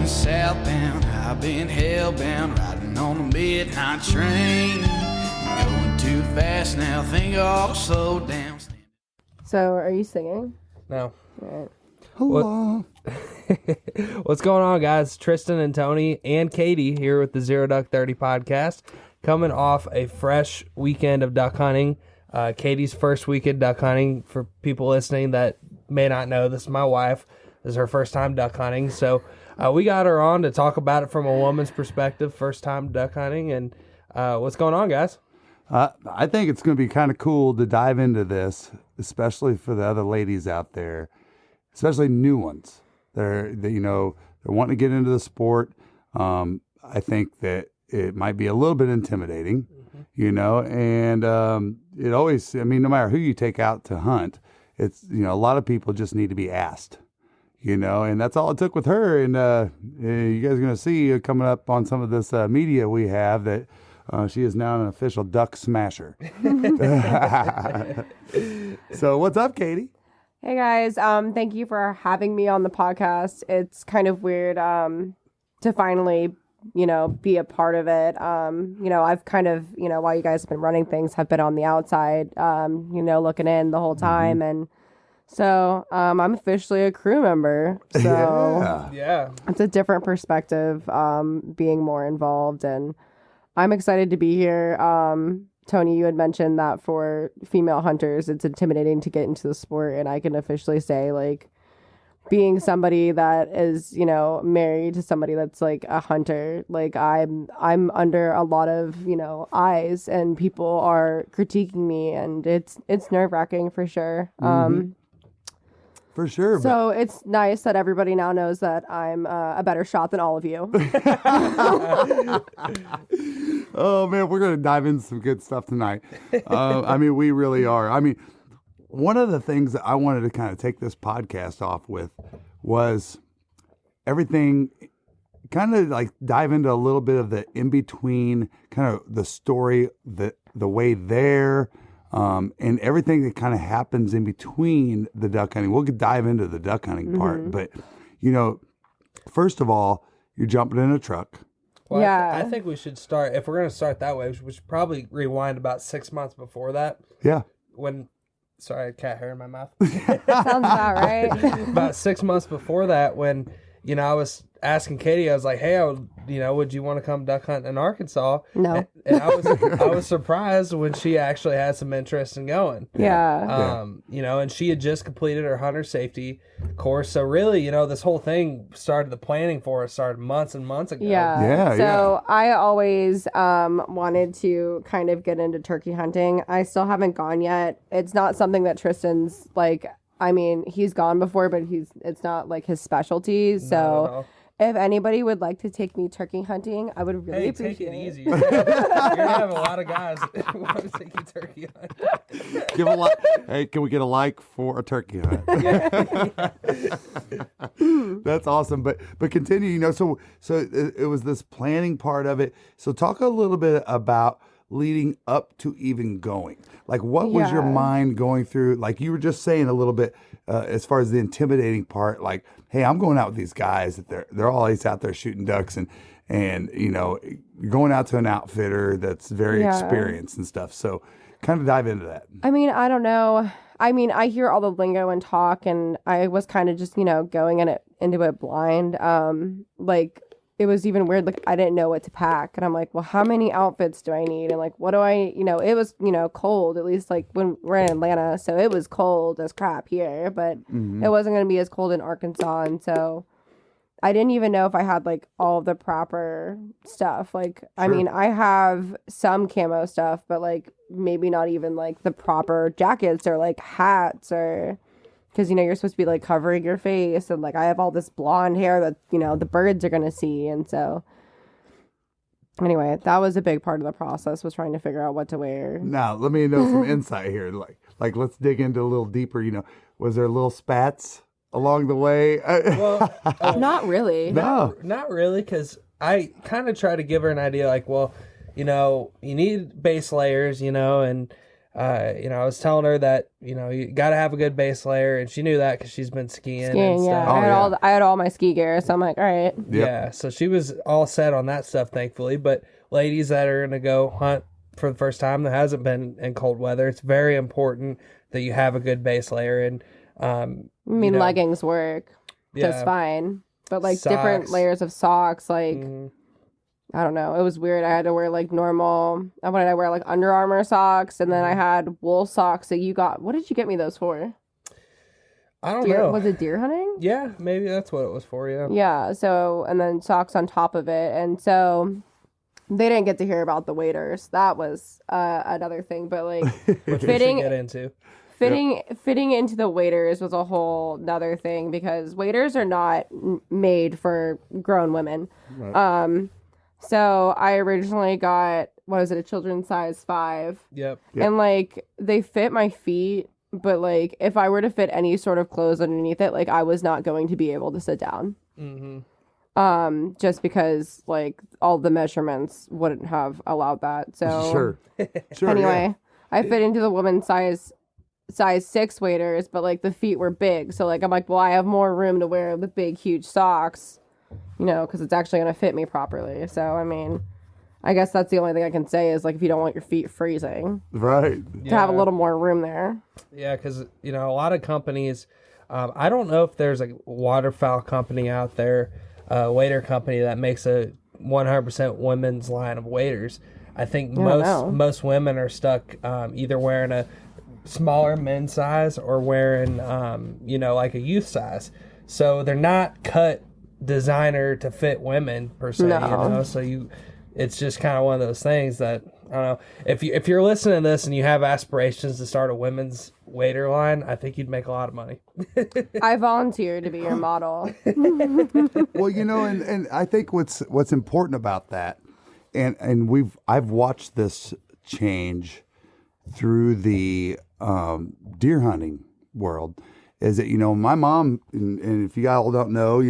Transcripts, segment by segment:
been southbound, I've been hellbound, riding on the midnight train. Going too fast now, think I'll slow down. So, are you singing? No. All right. Hello. What's going on, guys? Tristan and Tony and Katie here with the Zero Duck 30 podcast, coming off a fresh weekend of duck hunting. Katie's first weekend duck hunting. For people listening that may not know, this is my wife. This is her first time duck hunting. So we got her on to talk about it from a woman's perspective, first time duck hunting. And what's going on, guys? I think it's going to be kind of cool to dive into this, especially for the other ladies out there, especially new ones. They're wanting to get into the sport. I think that it might be a little bit intimidating, and it always, no matter who you take out to hunt, it's, a lot of people just need to be asked, and that's all it took with her. And you guys are going to see coming up on some of this media we have that she is now an official duck smasher. So what's up, Katie? Hey guys, thank you for having me on the podcast. It's kind of weird to finally, be a part of it. I've kind of, while you guys have been running things, have been on the outside, looking in the whole time. Mm-hmm. And so I'm officially a crew member. So yeah, it's a different perspective, being more involved, and I'm excited to be here. Tony, you had mentioned that for female hunters, it's intimidating to get into the sport. And I can officially say, like, being somebody that is, married to somebody that's like a hunter, like I'm under a lot of, eyes, and people are critiquing me, and it's nerve-wracking for sure. Mm-hmm. For sure. So it's nice that everybody now knows that I'm a better shot than all of you. Oh, man, we're going to dive into some good stuff tonight. We really are. One of the things that I wanted to kind of take this podcast off with was everything, kind of like dive into a little bit of the in-between, kind of the story, the way there, and everything that kind of happens in between the duck hunting. We'll dive into the duck hunting part, Mm-hmm. but, first of all, you're jumping in a truck. Well, yeah. I think we should start, if we're going to start that way, we should probably rewind about 6 months before that. Yeah. Sorry, I had cat hair in my mouth. Sounds about right. About 6 months before that, when, I was asking Katie, I was like, hey, would you want to come duck hunt in Arkansas? No. And I was surprised when she actually had some interest in going. Yeah. And she had just completed her hunter safety course. So really, this whole thing the planning for it started months and months ago. Yeah. So I always wanted to kind of get into turkey hunting. I still haven't gone yet. It's not something that Tristan's like, he's gone before, but it's not like his specialty. So if ananybody would like to take me turkey hunting, I would really appreciate it. Take it easy. You're gonna have a lot of guys who want to take you turkey hunting. Hey, can we get a like for a turkey hunt? That's awesome. But continue, so it was this planning part of it. So talk a little bit about leading up to even going. Like, what was your mind going through? Like you were just saying a little bit as far as the intimidating part, like, hey, I'm going out with these guys that they're always out there shooting ducks, and you're going out to an outfitter that's very experienced and stuff. So kind of dive into that. I don't know. I hear all the lingo and talk, and I was kind of just, going into it blind. It was even weird. Like, I didn't know what to pack. And I'm like, well, how many outfits do I need? And like, what do I, it was, cold, at least like when we're in Atlanta. So it was cold as crap here, but it wasn't going to be as cold in Arkansas. And so I didn't even know if I had like all of the proper stuff. Like, Sure. I have some camo stuff, but like maybe not even like the proper jackets or like hats, or because, you're supposed to be like covering your face, and like I have all this blonde hair that, the birds are going to see. And so anyway, that was a big part of the process, was trying to figure out what to wear. Now, let me know some insight here. Like let's dig into a little deeper, was there little spats along the way? Well, Not really. No. Not really, because I kind of try to give her an idea, like, well, you need base layers, and I was telling her that, you got to have a good base layer, and she knew that because she's been skiing and Skiing, stuff. yeah. I had all my ski gear, so I'm like, all right. Yep. Yeah, so she was all set on that stuff, thankfully. But ladies that are going to go hunt for the first time that hasn't been in cold weather, it's very important that you have a good base layer. And leggings work just fine, but like different Socks. layers of socks, like I don't know. It was weird. I had to wear like normal. What did I wear? Like Under Armour socks, and then I had wool socks that you got. What did you get me those for? I don't know. Was it deer hunting? Yeah, maybe that's what it was for. Yeah. Yeah. So, and then socks on top of it, and so they didn't get to hear about the waders. That was another thing. But like Which we should get into. fitting into the waders was a whole nother thing because waders are not made for grown women. Right. So I originally got, a children's size 5. Yep. And like they fit my feet, but like if I were to fit any sort of clothes underneath it, like I was not going to be able to sit down. Just because like all the measurements wouldn't have allowed that. So Sure. Anyway, I fit into the woman's size 6 waders, but like the feet were big. So like I'm like, well, I have more room to wear the big, huge socks, because it's actually going to fit me properly. So, I mean, I guess that's the only thing I can say is like if you don't want your feet freezing, Right. to have a little more room there. Yeah, because, a lot of companies, I don't know if there's a waterfowl company out there, wader company that makes a 100% women's line of waders. I think most women are stuck either wearing a smaller men's size or wearing, like a youth size. So they're not cut designer to fit women per se, so it's just kind of one of those things that I don't know. If you're listening to this and you have aspirations to start a women's wader line, I think you'd make a lot of money. I volunteer to be your model. Well, and I think what's important about that, and I've watched this change through the deer hunting world, is that, my mom, and if you all don't know,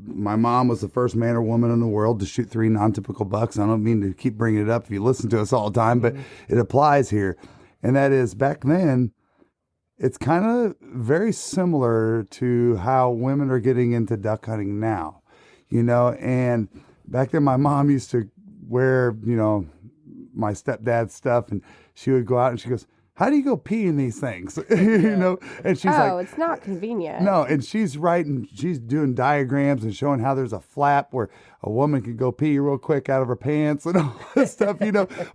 my mom was the first man or woman in the world to shoot 3 non-typical bucks. I don't mean to keep bringing it up if you listen to us all the time, but it applies here. And that is, back then, it's kind of very similar to how women are getting into duck hunting now, and back then my mom used to wear, my stepdad's stuff, and she would go out and she goes, how do you go pee in these things? And she's like, it's not convenient. No, and she's doing diagrams and showing how there's a flap where a woman can go pee real quick out of her pants and all this stuff,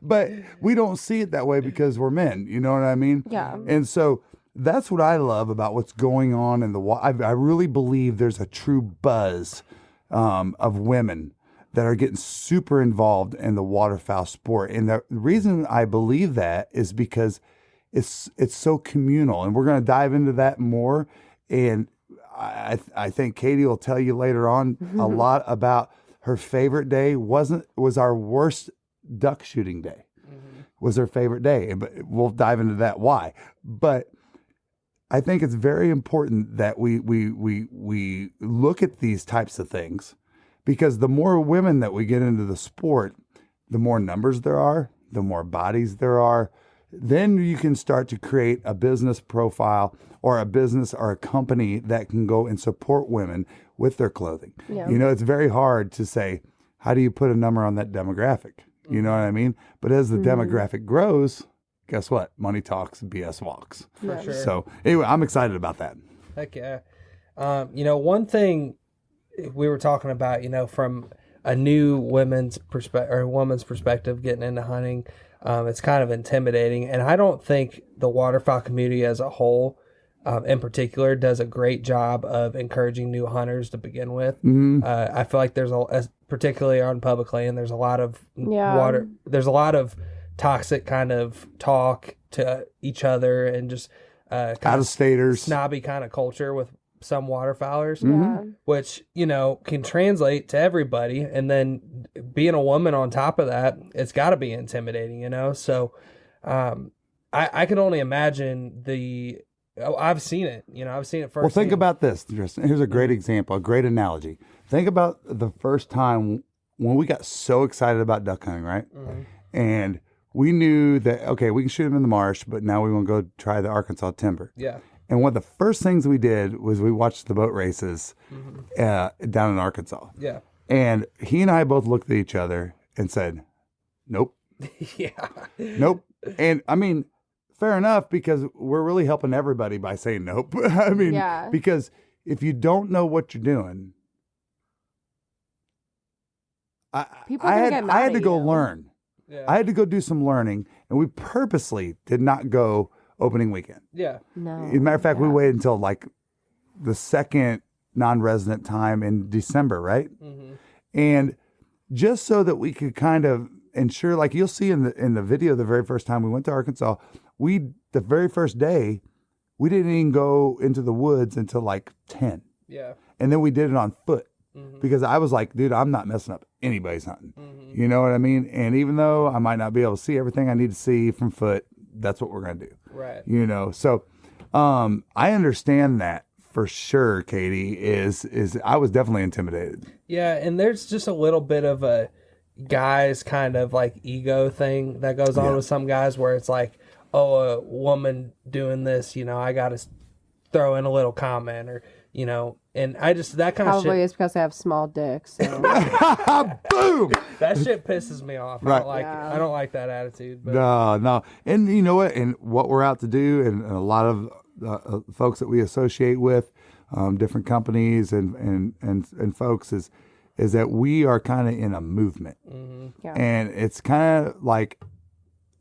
But we don't see it that way because we're men, you know what I mean? Yeah. And so that's what I love about what's going on in the I really believe there's a true buzz of women that are getting super involved in the waterfowl sport. And the reason I believe that is because it's so communal, and we're going to dive into that more. And I think Katie will tell you later on a lot about her favorite day was our worst duck shooting day. Was her favorite day, but we'll dive into that why. But I think it's very important that we look at these types of things, because the more women that we get into the sport, the more numbers there are, the more bodies there are. Then you can start to create a business profile or a business or a company that can go and support women with their clothing. Yeah. It's very hard to say, how do you put a number on that demographic? You know what I mean? But as the demographic grows, guess what? Money talks, BS walks. For sure. So anyway, I'm excited about that. Heck yeah. One thing we were talking about, from a new woman's perspective, getting into hunting, it's kind of intimidating. And I don't think the waterfowl community as a whole, in particular, does a great job of encouraging new hunters to begin with. I feel like particularly on public land, there's a lot of there's a lot of toxic kind of talk to each other and just out-of-staters, snobby kind of culture with some waterfowlers, which, can translate to everybody. And then being a woman on top of that, it's got to be intimidating, So I can only imagine I've seen it, I've seen it first. Well, think about this, Tristan. Here's a great example, a great analogy. Think about the first time when we got so excited about duck hunting, right? And we knew that, okay, we can shoot them in the marsh, but now we want to go try the Arkansas timber. Yeah. And one of the first things we did was we watched the boat races down in Arkansas. Yeah. And he and I both looked at each other and said, nope. Yeah. Nope. And I mean, fair enough, because we're really helping everybody by saying nope. I mean, Yeah. because if you don't know what you're doing, People are gonna get mad I had to at go you. learn. Yeah. I had to go do some learning, and we purposely did not go opening weekend. Yeah. No. As a matter of fact, we waited until like the second non-resident time in December, right? Mm-hmm. And just so that we could kind of ensure, like you'll see in the video, the very first time we went to Arkansas, the very first day, we didn't even go into the woods until like 10. Yeah. And then we did it on foot. Mm-hmm. Because I was like, dude, I'm not messing up anybody's hunting. You know what I mean? And even though I might not be able to see everything I need to see from foot, that's what we're going to do. Right. You know? So I understand that for sure, Katie, is I was definitely intimidated. Yeah, and there's just a little bit of a guy's kind of like ego thing that goes on with some guys where it's like, oh, a woman doing this, you know, I got to throw in a little comment or, you know, and I just, that kind of Probably shit, it's because I have small dicks. So. Boom! that shit pisses me off. I Right. don't like it. I don't like that attitude. But No. And you know what? And what we're out to do, and a lot of folks that we associate with, different companies and folks, is that we are kind of in a movement. Yeah. And it's kind of like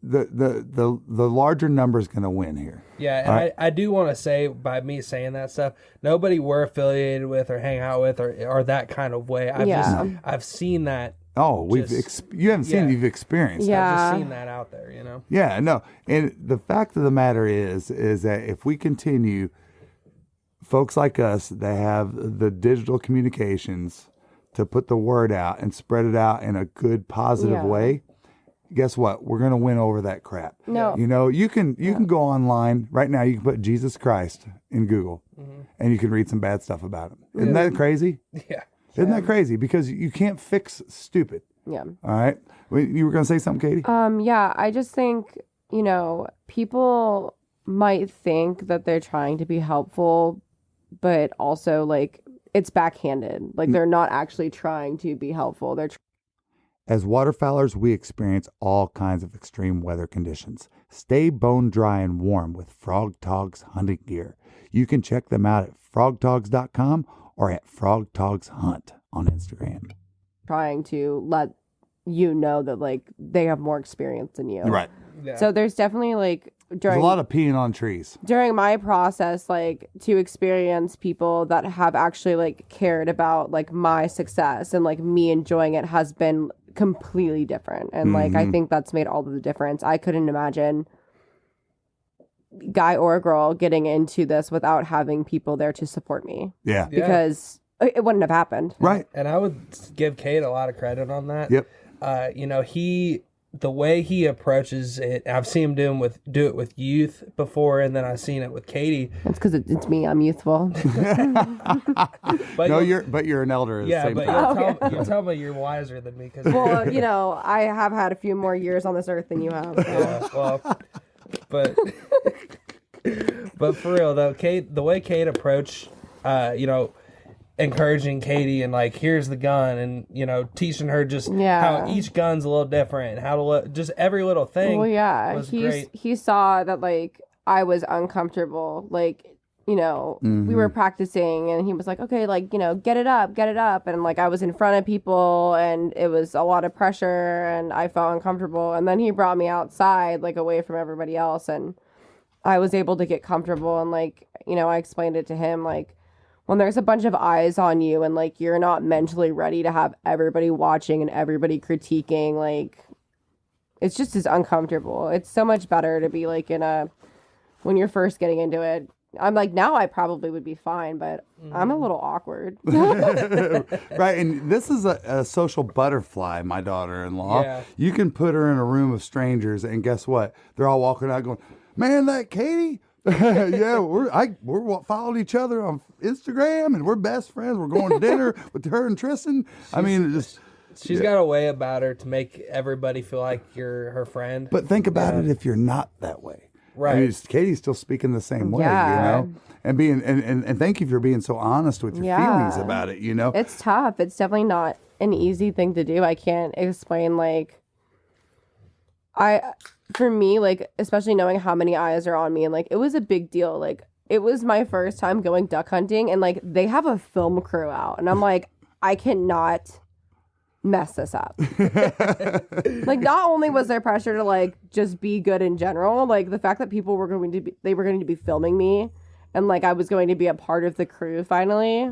the larger number is going to win here. yeah, and I do want to say, by me saying that stuff, nobody we're affiliated with or hang out with or that kind of way. I've seen that. Oh, you haven't seen yeah. it, you've experienced it. Yeah. I've just seen that out there, you know? Yeah, no. And the fact of the matter is that if we continue, folks like us that have the digital communications to put the word out and spread it out in a good, positive way, guess what? We're going to win over that crap. No. You know, you can go online right now. You can put Jesus Christ in Google and you can read some bad stuff about him. Isn't that crazy? Yeah. Isn't that crazy? Because you can't fix stupid. Yeah. All right. You were going to say something, Katie? Yeah, I just think, you know, people might think that they're trying to be helpful, but also like it's backhanded. Like they're not actually trying to be helpful. They're As waterfowlers, we experience all kinds of extreme weather conditions. Stay bone dry and warm with Frog Togs hunting gear. You can check them out at frogtogs.com or at Frog Togs Hunt on Instagram. trying to let you know that like they have more experience than you. Right. Yeah. So there's definitely like There's a lot of peeing on trees. during my process, like to experience people that have actually like cared about like my success and like me enjoying it has been completely different. And like I think that's made all of the difference. I couldn't imagine guy or girl getting into this without having people there to support me Yeah. because it wouldn't have happened. Right. And I would give Kate a lot of credit on that. Yep. You know, the way he approaches it, I've seen him do it with youth before, and then I've seen it with Katie. It's because it's me. I'm youthful. But No, you're an elder at the yeah, same but time. you'll tell me you're wiser than me because Well, you know, I have had a few more years on this earth than you have. So. yeah, well, but for real though, Kate, the way Kate approached, you know, encouraging Katie and like, here's the gun, and you know, teaching her just how each gun's a little different, how to just every little thing. Well, yeah, was great. he saw that like I was uncomfortable, like. You know, we were practicing and he was like, okay, like, you know, get it up. And like, I was in front of people and it was a lot of pressure and I felt uncomfortable. And then he brought me outside, like away from everybody else. And I was able to get comfortable. And like, you know, I explained it to him, like, when there's a bunch of eyes on you and like, you're not mentally ready to have everybody watching and everybody critiquing, like, it's just as uncomfortable. It's so much better to be like when you're first getting into it. I'm like, now I probably would be fine, but I'm a little awkward. Right. And this is a social butterfly, my daughter-in-law. Yeah. You can put her in a room of strangers and guess what? They're all walking out going, man, that Katie? Yeah, we're following each other on Instagram and we're best friends. We're going to dinner with her and Tristan. I mean, She's got a way about her to make everybody feel like you're her friend. But think about it if you're not that way. Right. I mean, Katie's still speaking the same way, Yeah. you know? And being and thank you for being so honest with your feelings about it, you know? It's tough. It's definitely not an easy thing to do. I can't explain, like, for me, like, especially knowing how many eyes are on me, and like, it was a big deal. Like, it was my first time going duck hunting, and like, they have a film crew out, and I'm like, I cannot mess this up. Like, not only was there pressure to like just be good in general, like the fact that people were going to be filming me, and like I was going to be a part of the crew finally,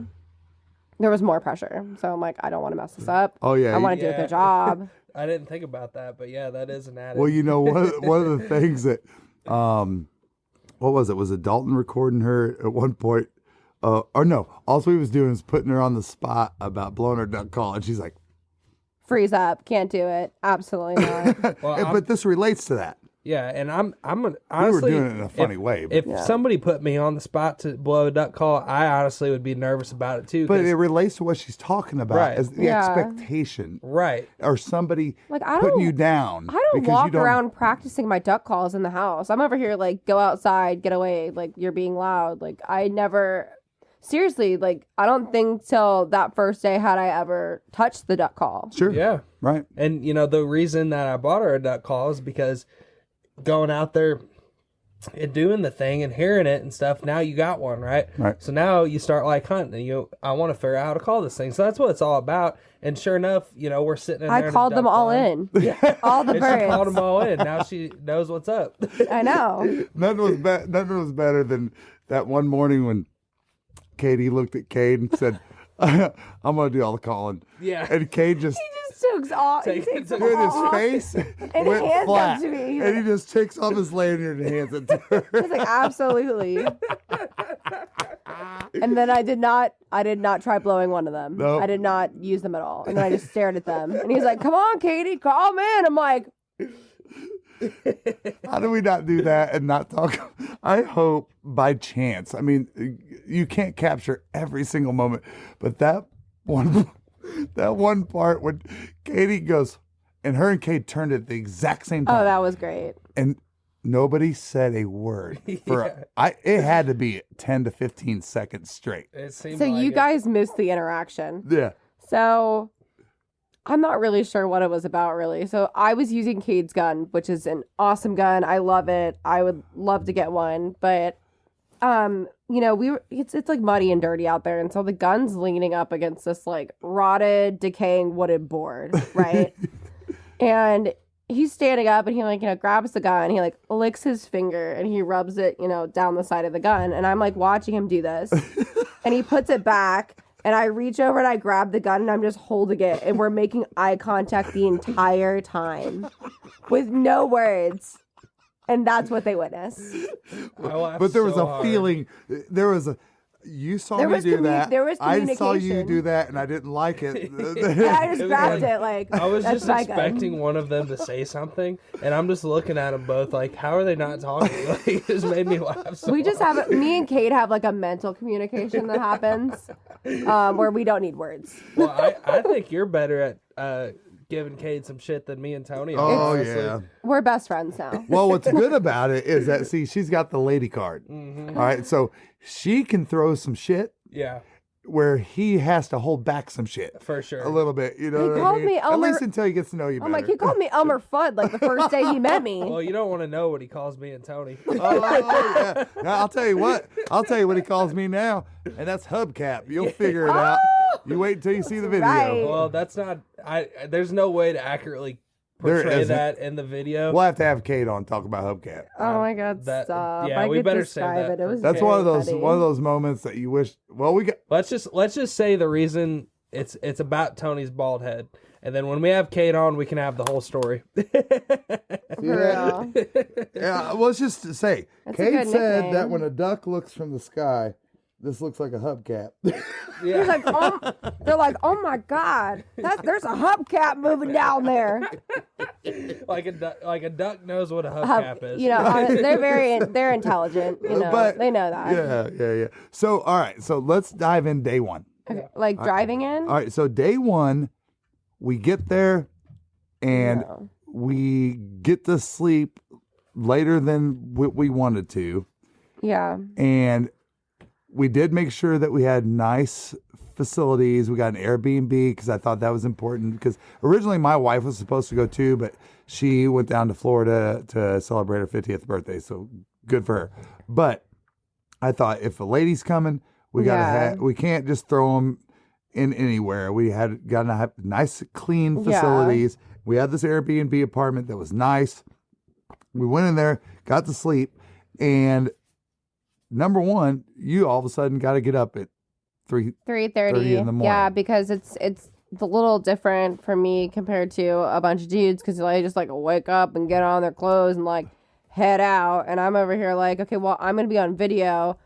there was more pressure. So I'm like, I don't want to mess this up. Oh, yeah. I want to do a good job. I didn't think about that, but yeah, that is an added. Well, you know, one of the things that, what was it? Was it Dalton recording her at one point? Or no, all we was doing is putting her on the spot about blowing her duck call, and she's like, Freeze up. Can't do it. Absolutely not. Well, but this relates to that. yeah, and I'm We honestly were doing it in a funny way. But, If somebody put me on the spot to blow a duck call, I honestly would be nervous about it too. but 'cause- it relates to what she's talking about Right. as the Yeah. expectation. right. Or somebody Like, I putting don't- you down. I don't because walk you don't, around practicing my duck calls in the house. I'm over here like, go outside, get away. Like, you're being loud. Like, I never... Seriously, like, I don't think till that first day had I ever touched the duck call. Sure. Yeah. Right. And, you know, the reason that I bought her a duck call is because going out there and doing the thing and hearing it and stuff, now you got one, right? Right. So now you start like hunting and I want to figure out how to call this thing. So that's what it's all about. And sure enough, you know, we're sitting in there. I called them all in. All the And she called birds. them all in. Now she knows what's up. I know. Nothing was better than that one morning when Katie looked at Cade and said, I'm going to do all the calling. Yeah. And Cade just... He just off. He takes them Dude, off. his face And went hands flat, them to me. He's and he just takes off his lanyard and hands it to her. He's like, absolutely. And then I did not try blowing one of them. Nope. I did not use them at all. And then I just stared at them. And he's like, come on, Katie, call me in. I'm like, How do we not do that and not talk? I hope by chance. I mean, you can't capture every single moment, but that one part when Katie goes, and her and Kate turned at the exact same time. oh, that was great. And nobody said a word. It had to be 10 to 15 seconds straight. It seemed So like you it. guys missed the interaction. Yeah. So I'm not really sure what it was about, really. So I was using Cade's gun, which is an awesome gun. I love it. I would love to get one, but you know, it's like muddy and dirty out there, and so the gun's leaning up against this like rotted, decaying wooden board, right? And he's standing up, and he like, you know, grabs the gun, he like licks his finger, and he rubs it, you know, down the side of the gun, and I'm like watching him do this, and he puts it back. And I reach over and I grab the gun and I'm just holding it. And we're making eye contact the entire time with no words. And that's what they witnessed. I laughed But there was so a hard. feeling, you saw There me was do commu- that. there was I saw you communication. do that and I didn't like it. And I just was grabbed like- it like, I was that's just my gun. expecting one of them to say something, and I'm just looking at them both like, how are they not talking? Like, it just made me laugh so We just hard. have, me and Kate have like a mental communication that happens where we don't need words. Well, I think you're better at giving Cade some shit than me and Tony. are, Oh, honestly. yeah. We're best friends now. Well, what's good about it is that, see, she's got the lady card. Mm-hmm. All right. So she can throw some shit Yeah, where he has to hold back some shit. for sure. A little bit, you know. He what I called mean? me At Elmer- least until he gets to know you better. I'm like, he called me Elmer Fudd like the first day he met me. Well, you don't want to know what he calls me and Tony. Oh, yeah. Now, I'll tell you what. I'll tell you what he calls me now, and that's hubcap. You'll figure it out. You wait until you see the video. right. Well, that's not. There's no way to accurately There portray isn't. that in the video. We'll have to have Kate on talk about hubcap. Oh my God, that- stop. yeah, I we could better save describe that it. It for- was That's very one of funny. those moments that you wish. Well, we got. Let's just say the reason it's about Tony's bald head, and then when we have Kate on, we can have the whole story. For real. Yeah, well, let's just to say, That's a Kate good said nickname. that when a duck looks from the sky, this looks like a hubcap. He's like, they're like, oh my God, there's a hubcap moving down there. like a duck knows what a hubcap is. You know, they're intelligent. You know, But- they know that. Yeah. So, all right. So let's dive in day one. Okay, like driving in. All right. So day one, we get there and we get to sleep later than what we wanted to. Yeah. And we did make sure that we had nice facilities. We got an Airbnb because I thought that was important, because originally my wife was supposed to go too, but she went down to Florida to celebrate her 50th birthday. So good for her. But I thought, if a lady's coming, we we can't just throw them in anywhere. We got to have nice, clean facilities. We had this Airbnb apartment that was nice. We went in there, got to sleep, and number one, you all of a sudden got to get up at 3:30 in the morning. Yeah, because it's a little different for me compared to a bunch of dudes, because they just like wake up and get on their clothes and like head out, and I'm over here like, okay, well, I'm gonna be on video.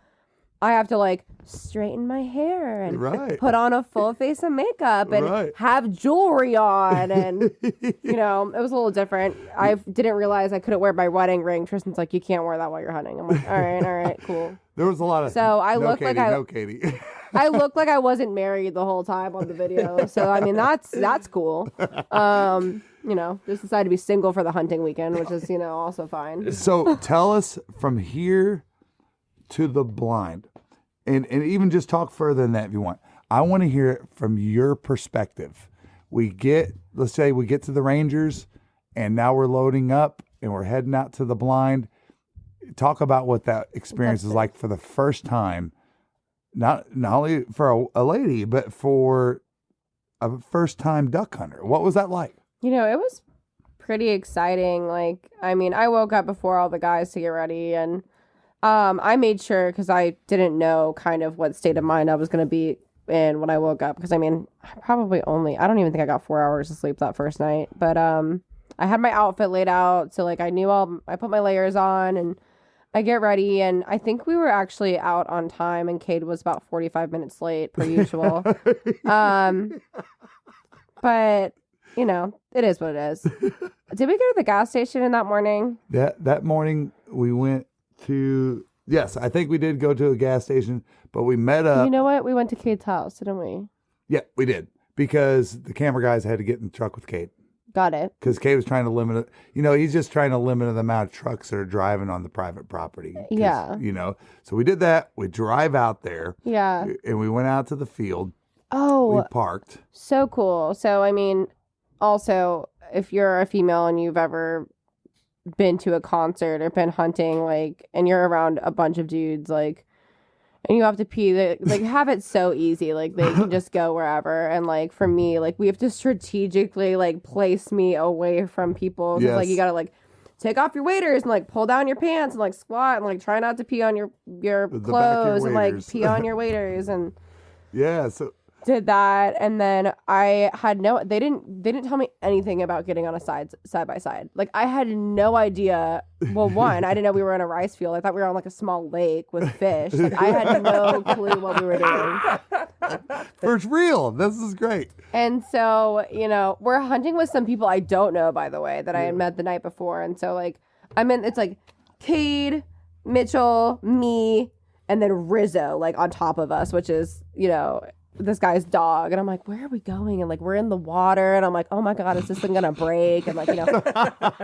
I have to like straighten my hair and put on a full face of makeup and have jewelry on, and you know, it was a little different. I didn't realize I couldn't wear my wedding ring. Tristan's like, you can't wear that while you're hunting. I'm like, all right, cool. There was a lot of Katie. I looked like I wasn't married the whole time on the video. So I mean, that's cool. You know, just decided to be single for the hunting weekend, which is, you know, also fine. So tell us from here to the blind. And even just talk further than that if you want. I want to hear it from your perspective. Let's say we get to the Rangers, and now we're loading up and we're heading out to the blind. Talk about what that experience is like for the first time, not only for a lady, but for a first time duck hunter. What was that like? You know, it was pretty exciting. Like, I mean, I woke up before all the guys to get ready, and I made sure, because I didn't know kind of what state of mind I was going to be in when I woke up. Because, I mean, I don't even think I got 4 hours of sleep that first night. But I had my outfit laid out. So, like, I put my layers on and I get ready. And I think we were actually out on time, and Cade was about 45 minutes late per usual. But, you know, it is what it is. Did we go to the gas station in that morning? That morning we went to, yes, I think we did go to a gas station, but we met up. You know what? We went to Cade's house, didn't we? Yeah, we did, because the camera guys had to get in the truck with Cade. Got it. Because Cade was trying to limit it. You know, he's just trying to limit the amount of trucks that are driving on the private property. Yeah. You know, so we did that. We drive out there. Yeah. And we went out to the field. Oh. We parked. So cool. So, I mean, also, if you're a female and you've ever been to a concert or been hunting, like, and you're around a bunch of dudes, like, and you have to pee, like, have it so easy, like, they can just go wherever. And like, for me, like, we have to strategically like place me away from people, because like, you gotta like take off your waders and like pull down your pants and like squat and like try not to pee on your clothes and like pee on your waders. And yeah, so did that, and then I had they didn't tell me anything about getting on a side by side. Like, I had no idea. Well, one, I didn't know we were in a rice field. I thought we were on like a small lake with fish. Like, I had no clue what we were doing. For real, this is great. And so, you know, we're hunting with some people I don't know, by the way, that I had met the night before. And so, like, it's like Cade, Mitchell, me, and then Rizzo, like, on top of us, which is, you know, this guy's dog. And I'm like, where are we going? And like, we're in the water, and I'm like, oh my God, is this thing gonna break? And like, you know,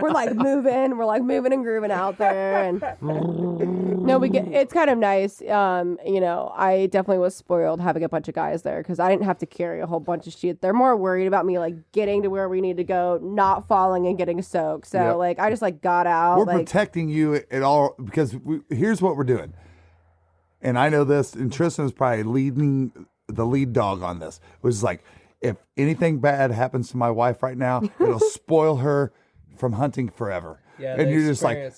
we're like moving and grooving out there. And no, it's kind of nice. You know, I definitely was spoiled having a bunch of guys there, because I didn't have to carry a whole bunch of shit. They're more worried about me like getting to where we need to go, not falling and getting soaked. So like, I just like got out. We're protecting you at all, because here's what we're doing. And I know this, and Tristan is probably leading the lead dog on this, which is like, if anything bad happens to my wife right now, it'll spoil her from hunting forever. Yeah, and you're just like,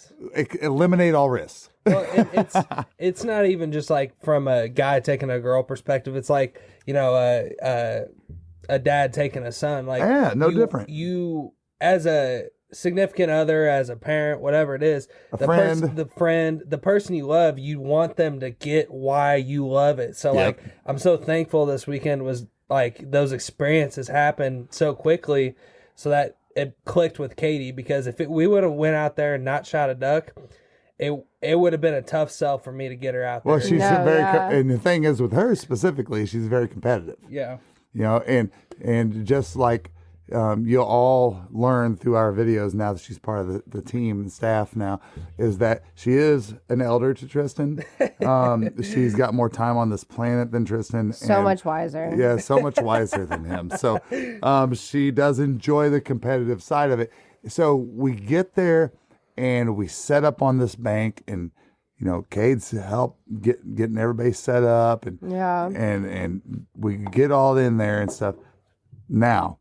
eliminate all risks. Well, it's not even just like from a guy taking a girl perspective. It's like, you know, a dad taking a son. Like, no different. You, as a significant other, as a parent, whatever it is, the person you love, you want them to get why you love it. So like, I'm so thankful this weekend was like, those experiences happened so quickly, so that it clicked with Katie, because if we would have went out there and not shot a duck, it would have been a tough sell for me to get her out there. Well, she's and the thing is with her specifically, she's very competitive. Yeah. You know, and just like you'll all learn through our videos now that she's part of the team and staff now, is that she is an elder to Tristan. She's got more time on this planet than Tristan. So much wiser. Yeah, so much wiser than him. So she does enjoy the competitive side of it. So we get there and we set up on this bank, and Cade's help getting everybody set up, and and we get all in there and stuff. Now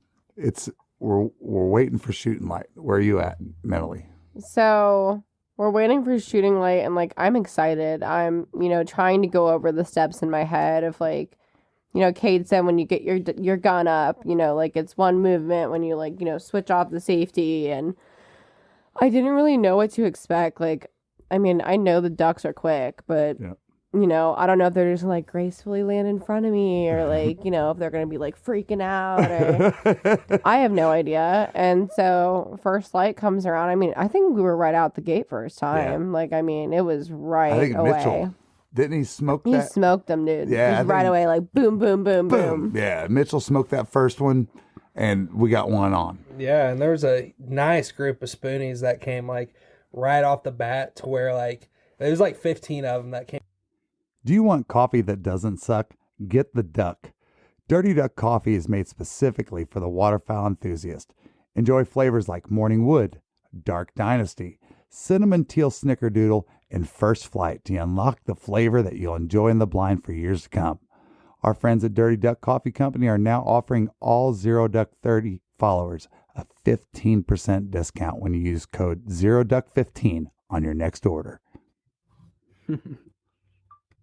we're waiting for shooting light. Where are you at mentally? So we're waiting for shooting light, and I'm excited. I'm trying to go over the steps in my head of Cade said when you get your gun up, it's one movement when you switch off the safety, and I didn't really know what to expect. I know the ducks are quick, but Yeah. I don't know if they're just gracefully land in front of me, or if they're gonna be freaking out, or I have no idea. And so first light comes around. I think we were right out the gate first time. It was right I think away. Mitchell, didn't he smoke He that? smoked them, dude. Yeah, Just right away, boom, boom, boom, boom. Yeah, Mitchell smoked that first one, and we got one on. Yeah, and there was a nice group of spoonies that came right off the bat to where there was 15 of them that came. Do you want coffee that doesn't suck? Get the Duck. Dirty Duck coffee is made specifically for the waterfowl enthusiast. Enjoy flavors like Morning Wood, Dark Dynasty, Cinnamon Teal Snickerdoodle, and First Flight to unlock the flavor that you'll enjoy in the blind for years to come. Our friends at Dirty Duck Coffee Company are now offering all Zero Duck 30 followers a 15% discount when you use code ZeroDuck15 on your next order.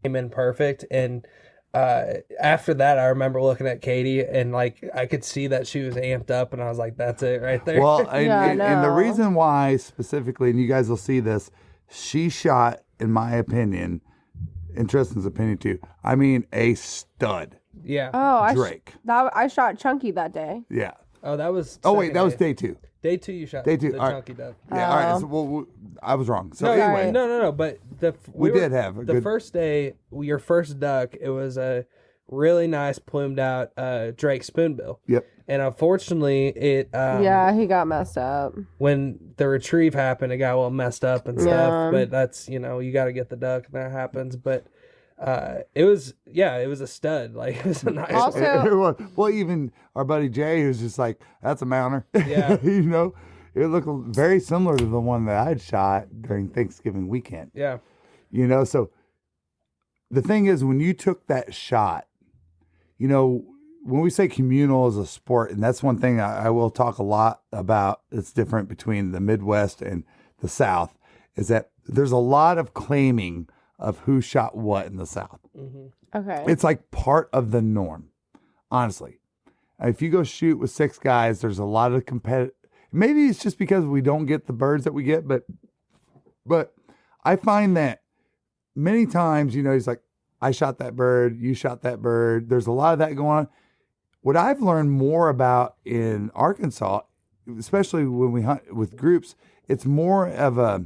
Came in perfect, and after that I remember looking at Katie, and I could see that she was amped up, and I was like, that's it right there. Well, and the no. reason why specifically, and you guys will see this, she shot, in my opinion, in Tristan's opinion too, a stud. Yeah. Oh, Drake. I shot Chunky that day. Yeah. Oh, that was Oh wait, that was day. day 2. Day 2 you shot Day 2. the All right. chunky duck. Yeah. All right. So, well, I was wrong. So No, anyway, no. But we did have a the good. first day, your first duck. It was a really nice plumed out Drake spoonbill. Yep. And unfortunately, it He got messed up. when the retrieve happened, it got all messed up and stuff. Yeah. But that's you got to get the duck, and that happens. But it was a stud. It was a nice. Also- Well, even our buddy Jay, who's just like, that's a mounter. Yeah. It looked very similar to the one that I'd shot during Thanksgiving weekend. Yeah. So the thing is, when you took that shot, when we say communal as a sport, and that's one thing I will talk a lot about that's different between the Midwest and the South, is that there's a lot of claiming of who shot what in the South. Mm-hmm. Okay. It's part of the norm, honestly. If you go shoot with 6 guys, there's a lot of competitive. Maybe it's just because we don't get the birds that we get, but I find that many times, he's like, I shot that bird, you shot that bird. There's a lot of that going on. What I've learned more about in Arkansas, especially when we hunt with groups, it's more of a.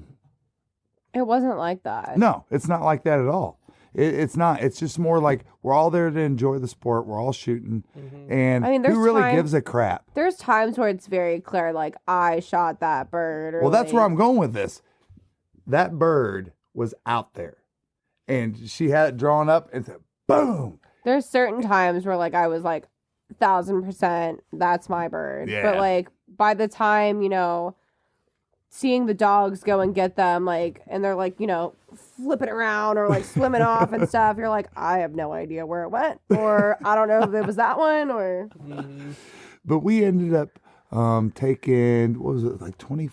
It wasn't like that. No, it's not like that at all. It's not. It's just more like we're all there to enjoy the sport. We're all shooting. And there's who really times- gives a crap? There's times where it's very clear, I shot that bird. Or Well, that's where I'm going with this. That bird was out there. And she had it drawn up and said, boom. There's certain times where I was 1,000%, that's my bird. Yeah. But by the time, seeing the dogs go and get them, and they're flipping around or swimming off and stuff, you're I have no idea where it went, or I don't know if it was that one or. But we ended up taking, what was it, 20?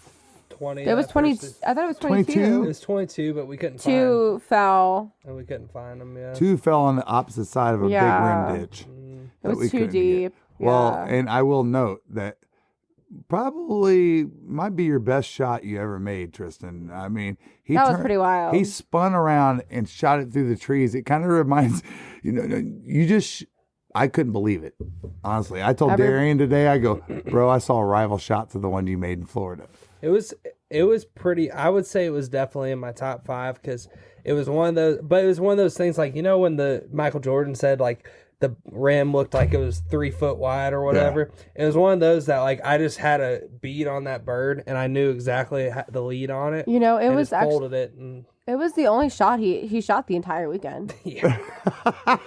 20. It was that 20. first- I thought it was 22? 22. It was 22, but we couldn't find. 2 fell. And we couldn't find them. Yeah. 2 fell on the opposite side of a Yeah. big rim ditch. It that we was too couldn't get. deep. Well, Yeah. and I will note that probably might be your best shot you ever made, Tristan. He That was pretty wild. He spun around and shot it through the trees. It kind of reminds, I couldn't believe it. Honestly, I told Darian today, I go, bro, I saw a rival shot to the one you made in Florida. It was pretty. I would say it was definitely in my top 5 because it was one of those. But it was one of those things when the Michael Jordan said the rim looked like it was 3 foot wide or whatever. It was one of those that like I just had a bead on that bird and I knew exactly the lead on it. You know, it and was just actually folded it and it was the only shot he shot the entire weekend. yeah.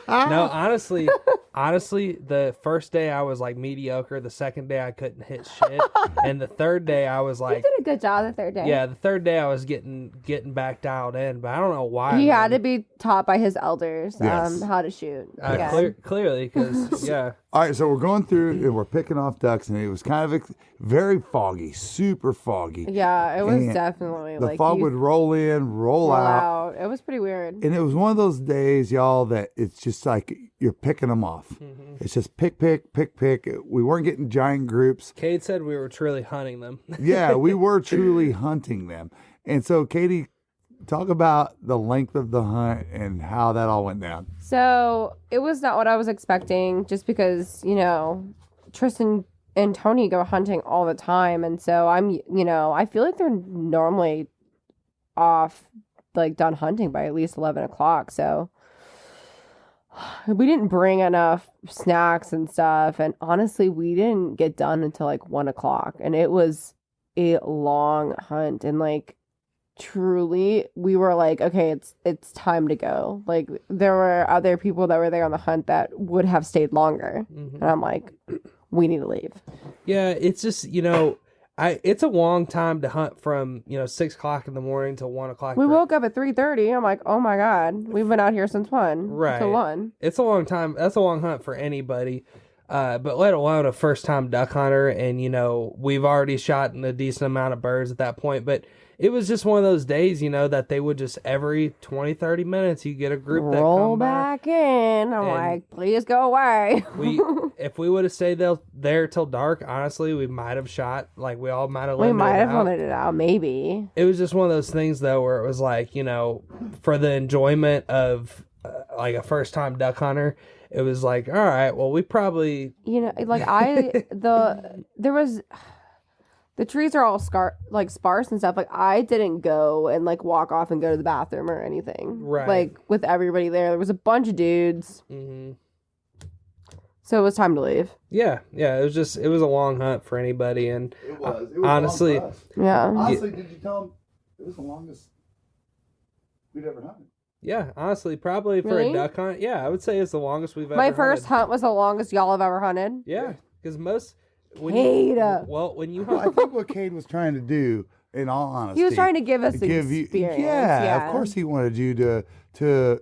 No, honestly, the first day I was like mediocre. The second day I couldn't hit shit, and the third day I was You like, did a good job the third day. yeah, the third day I was getting back dialed in, but I don't know why. He man. had to be taught by his elders Yes. how to shoot. Yeah. Clearly, because yeah, All right, so we're going through and we're picking off ducks, and it was kind of very foggy, super foggy. Yeah, it was And definitely The like fog you would roll in, roll roll out. out. It was pretty weird. And it was one of those days, y'all, that it's just like you're picking them off. Mm-hmm. It's just pick. We weren't getting giant groups. Cade said we were truly hunting them. Yeah, we were truly hunting them. And so, Katie, talk about the length of the hunt and how that all went down. So it was not what I was expecting, just because, you know, Tristan and Tony go hunting all the time. And so I feel like they're normally off, like done hunting by at least 11 o'clock. So we didn't bring enough snacks and stuff. And honestly, we didn't get done until like 1 o'clock. And it was a long hunt. And like, truly, we were like, okay, it's time to go. Like, there were other people that were there on the hunt that would have stayed longer. Mm-hmm. And I'm like, we need to leave. Yeah, it's just it's a long time to hunt from 6 o'clock in the morning till 1 o'clock. We woke up at 3:30. I'm like, oh my God, we've been out here since 1 Right. till 1. It's a long time. That's a long hunt for anybody. But let alone a first time duck hunter. And, we've already shot a decent amount of birds at that point. But it was just one of those days, that they would just every 20, 30 minutes, you get a group that Roll come by. back in. I'm And- like, please go away. If we would have stayed there till dark, honestly, we might have shot. Like, we all might have We might have out. wanted it out, maybe. It was just one of those things, though, where it was like, for the enjoyment of like a first time duck hunter, it was like, all right, well, we probably. Like the trees are all sparse and stuff. Like, I didn't go and like walk off and go to the bathroom or anything. Right. Like, with everybody there was a bunch of dudes. Mm-hmm. So it was time to leave. Yeah. It was a long hunt for anybody, and It was honestly, long for us. Yeah. Honestly, did you tell them it was the longest we'd ever hunted? yeah, honestly, probably for Really? a duck hunt, yeah, I would say it's the longest we've ever. My first hunted. hunt was the longest y'all have ever hunted. Yeah, because most when Cade. when you Well, I hunt, think what Cade was trying to do, in all honesty, He was trying to give us give you, experience. yeah, of course he wanted you to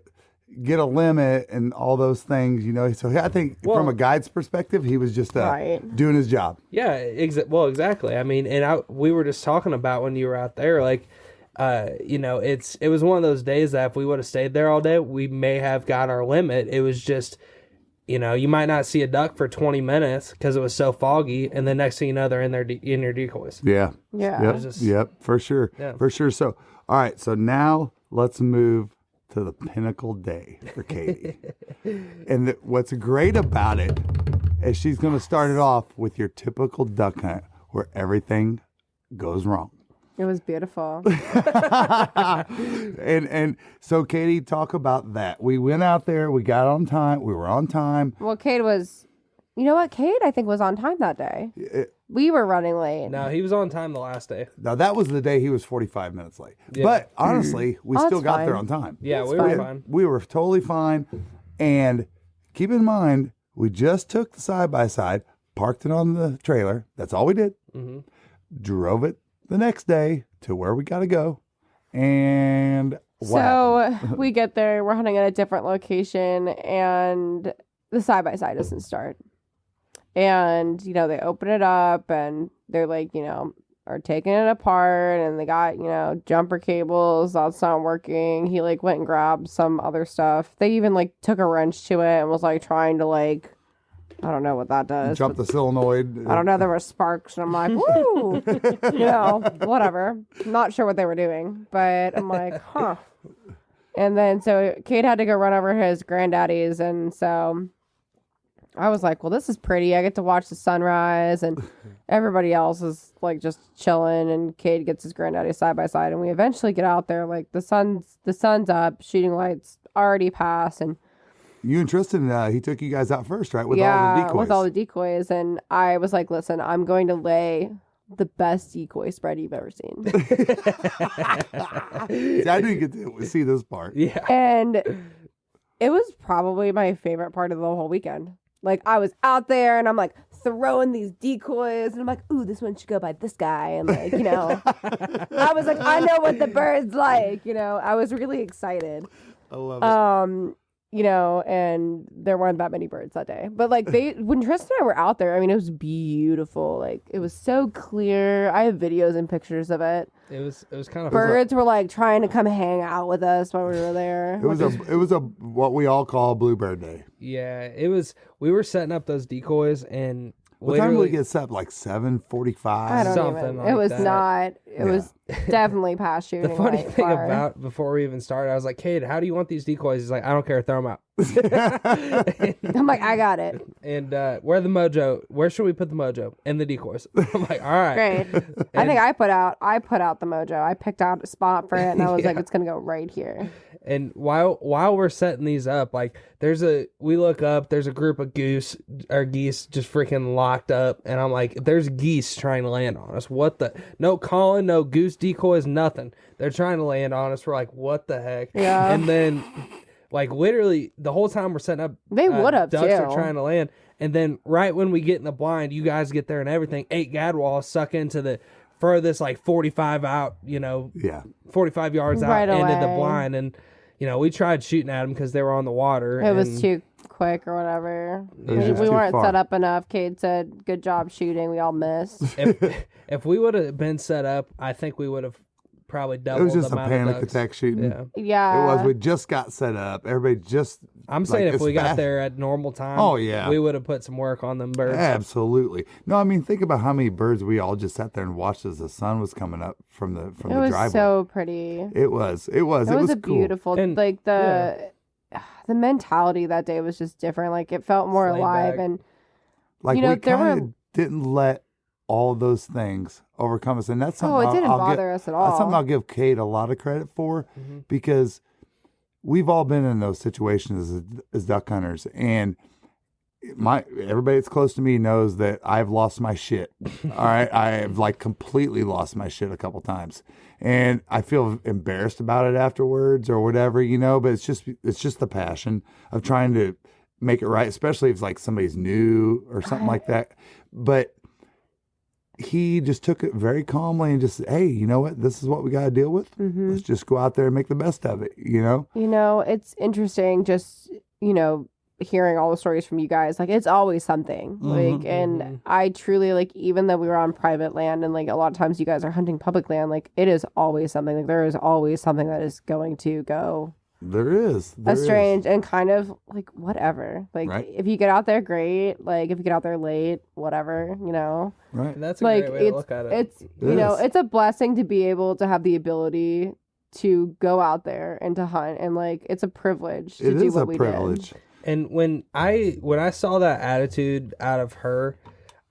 get a limit and all those things, So I think Well- from a guide's perspective, he was just Right. doing his job. yeah, exactly. I mean, and we were just talking about when you were out there, like, it was one of those days that if we would have stayed there all day, we may have got our limit. It was just, you might not see a duck for 20 minutes because it was so foggy, and the next thing you know, they're in your decoys. Yeah. Yeah. Yep. just- Yep. For sure. Yeah. For sure. So, all right. So now let's move to the pinnacle day for Katie. And what's great about it is she's going to start it off with your typical duck hunt where everything goes wrong. It was beautiful. And so, Katie, talk about that. We went out there. We got on time. We were on time. Well, Cade was, you know what? Cade, I think, was on time that day. We were running late. No, he was on time the last day. Now, that was the day he was 45 minutes late. Yeah. But honestly, we Oh, still that's got fine. there on time. Yeah, That's we were fine. fine. We were totally fine. And keep in mind, we just took the side-by-side, parked it on the trailer. That's all we did. Mm-hmm. Drove it the next day to where we got to go. And wow. So we get there, we're hunting at a different location, and the side-by-side doesn't start. And, they open it up, and they're like, are taking it apart, and they got, jumper cables, that's not working. He, went and grabbed some other stuff. They even, took a wrench to it and was, trying to, I don't know what that does. Jump the solenoid. I don't know, there were sparks, and I'm like, woo! Whatever. Not sure what they were doing, but I'm like, huh. And then, so Kate had to go run over his granddaddy's, and so I was like, well, this is pretty. I get to watch the sunrise, and everybody else is, just chilling, and Kate gets his granddaddy side by side, and we eventually get out there, the sun's up, shooting lights already passed, and you and Tristan, he took you guys out first, right? With all the decoys. With all the decoys. And I was like, listen, I'm going to lay the best decoy spread you've ever seen. See, I didn't get to see this part. Yeah. And it was probably my favorite part of the whole weekend. Like, I was out there and I'm like throwing these decoys and I'm like, ooh, this one should go by this guy. And like, you know, I was like, I know what the bird's like, you know, I was really excited. I love it. You know, and there weren't that many birds that day. But like when Tristan and I were out there, I mean, it was beautiful. Like, it was so clear. I have videos and pictures of it. It was kind of Birds were like trying to come hang out with us while we were there. It was a what we all call Bluebird Day. Yeah, it was. We were setting up those decoys, and What time did we get set up? Like 7:45? I don't Something even. like It was that. not. It was definitely past shooting. The funny light thing far. about before we even started, I was like, Kate, how do you want these decoys? He's like, I don't care, throw them out. I'm like, I got it. And where should we put the mojo? In the decoys. I'm like, all right. Great. I think I put out the mojo. I picked out a spot for it, and I was like, it's gonna go right here. And while we're setting these up, like we look up, there's a group of geese just freaking locked up, and I'm like, there's geese trying to land on us. What the? No calling, no goose decoys, nothing. They're trying to land on us. We're like, what the heck? Yeah. And then, like, literally the whole time we're setting up, They would have ducks too. are trying to land, and then right when we get in the blind, you guys get there and everything. 8 gadwalls suck into the furthest like 45 out, 45 yards Right out into the away. blind, and we tried shooting at them because they were on the water. It was too quick or whatever. It was just We too weren't far. set up enough. Cade said, "Good job shooting." We all missed. If we would have been set up, I think we would have probably It doubled was just the a amount panic of ducks. attack shooting. Yeah. Yeah. It was. We just got set up. Everybody just. I'm saying if it's we got fast. there at normal time, Oh, yeah. we would have put some work on them birds. Absolutely. No, I mean, think about how many birds we all just sat there and watched as the sun was coming up from the It was driveway. so pretty. It was. It was It was a cool. beautiful, And- like the mentality that day was just different. Like, it felt more Laid alive, back. and Like, you know, we there kind were- of didn't let all those things overcome us, and that's something. it didn't I'll bother us at all. That's something I'll give Kate a lot of credit for, Mm-hmm. because we've all been in those situations as duck hunters, and everybody that's close to me knows that I've lost my shit. All right, I've like completely lost my shit a couple times, and I feel embarrassed about it afterwards or whatever, But it's just the passion of trying to make it right, especially if it's like somebody's new or something like that. But he just took it very calmly and just said, hey, you know what? This is what we got to deal with. Mm-hmm. Let's just go out there and make the best of it, It's interesting just, hearing all the stories from you guys. Like, it's always something. Like, and I truly, like, even though we were on private land and, like, a lot of times you guys are hunting public land, like, it is always something. Like, there is always something that is going to go There is. strange and kind of, like, whatever. Like, Right. if you get out there, great. Like, if you get out there late, whatever, Right. And that's a Like, great way to look at it. it's, is. it's a blessing to be able to have the ability to go out there and to hunt. And, like, it's a privilege to It do is what a we privilege. did. And when I saw that attitude out of her,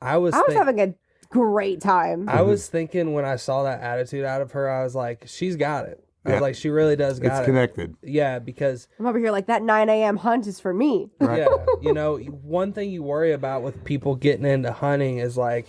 I was having a great time. I was thinking when I saw that attitude out of her, I was like, she's got it. I was Yeah. like, she really does got It's it. connected. Yeah, because I'm over here like, that 9 a.m. hunt is for me. Right. yeah, one thing you worry about with people getting into hunting is like,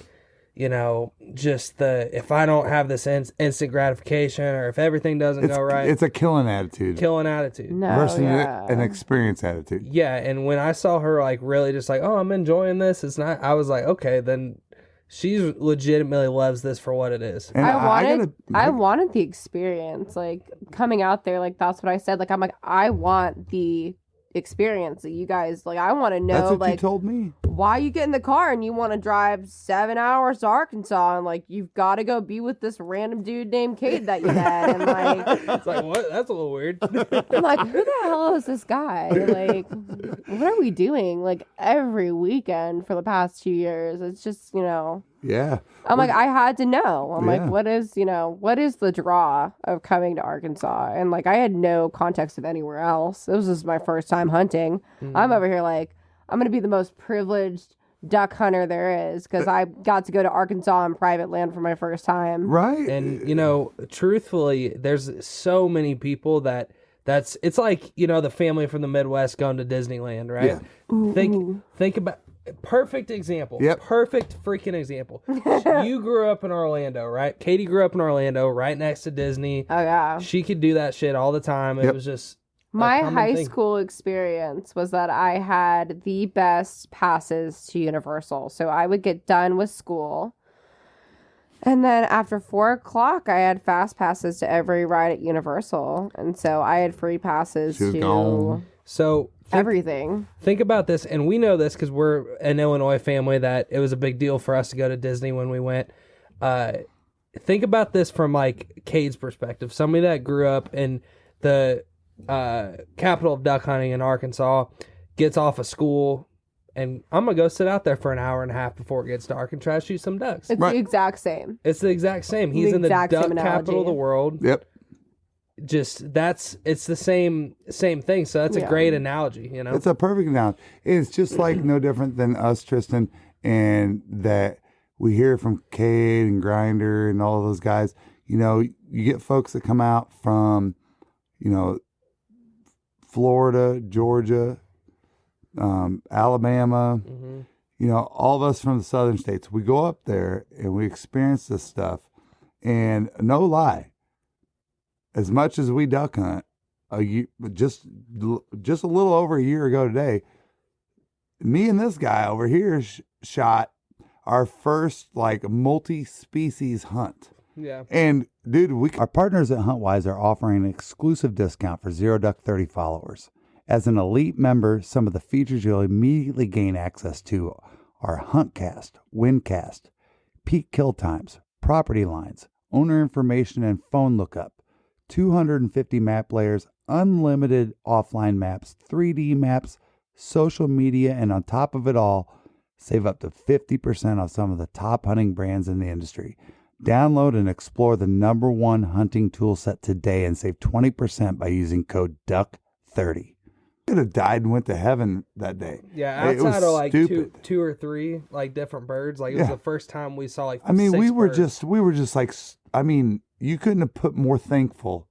just if I don't have this instant gratification, or if everything doesn't go right, It's a killing attitude killing attitude. No, versus yeah. an experience attitude. Yeah, and when I saw her like really just like, oh, I'm enjoying this, it's not. I was like, okay, then she legitimately loves this for what it is. And I wanted the experience, like, coming out there. Like, that's what I said. Like, I'm like, I want the experience that you guys, like, I want to know, that's what like, you told me. why you get in the car and you want to drive 7 hours to Arkansas, and like, you've got to go be with this random dude named Cade that you met, and like, It's like, what? That's a little weird. I'm like, who the hell is this guy? Like, what are we doing? Like, every weekend for the past 2 years, it's just, Yeah. I'm like, I had to know. I'm Yeah. like, what is the draw of coming to Arkansas? And like, I had no context of anywhere else. This was my first time hunting. I'm over here like, I'm going to be the most privileged duck hunter there is, because I got to go to Arkansas on private land for my first time. Right. And truthfully, there's so many people that it's like, you know, the family from the Midwest going to Disneyland, right? Yeah. Think about perfect example. Yep. Perfect freaking example. You grew up in Orlando, right? Katie grew up in Orlando, right next to Disney. Oh yeah. She could do that shit all the time. It Yep. was just a My common high thing. school experience was that I had the best passes to Universal. So I would get done with school. And then after 4 o'clock, I had fast passes to every ride at Universal. And so I had free passes Should've to gone. So everything. think about this, and we know this because we're an Illinois family, that it was a big deal for us to go to Disney when we went. Think about this from like Cade's perspective, somebody that grew up in the capital of duck hunting in Arkansas, gets off of school, and I'm gonna go sit out there for an hour and a half before it gets dark and try to shoot some ducks. It's Right. the exact same. It's the exact same. He's The in the duck exact same capital of the analogy. world. Yep. Just it's the same thing. So that's a Yeah. great analogy, you know. It's a perfect analogy. It's just like no different than us, Tristan, and that we hear from Cade and Grinder and all those guys. You know, you get folks that come out from, you know, Florida, Georgia, Alabama, you know, all of us from the southern states. We go up there and we experience this stuff. And no lie, as much as we duck hunt, just a little over a year ago today, me and this guy over here shot our first like multi-species hunt. Yeah. And dude, our partners at Huntwise are offering an exclusive discount for Zero Duck 30 followers. As an elite member, some of the features you'll immediately gain access to are Huntcast, Windcast, peak kill times, property lines, owner information and phone lookup, 250 map layers, unlimited offline maps, 3D maps, social media, and on top of it all, save up to 50% on some of the top hunting brands in the industry. Download and explore the #1 hunting tool set today and save 20% by using code DUCK30. Could have died and went to heaven that day. Yeah, It was outside of like stupid. two or three like different birds, like it was Yeah. the first time we saw like I mean, 6 we were birds. just like, I mean, you couldn't have put more thankful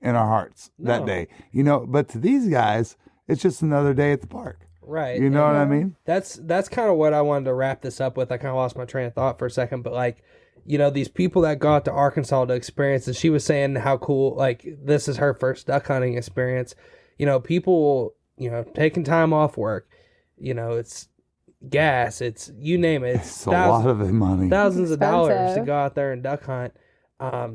in our hearts that No. day, you know. But to these guys, it's just another day at the park. right. You know and what I mean? That's kind of what I wanted to wrap this up with. I kind of lost my train of thought for a second, but like, you know, these people that go out to Arkansas to experience, and she was saying how cool, like this is her first duck hunting experience. You know, people, you know, taking time off work, you know, it's gas, it's you name it, It's a lot of money. thousands of dollars to Expensive. go out there and duck hunt.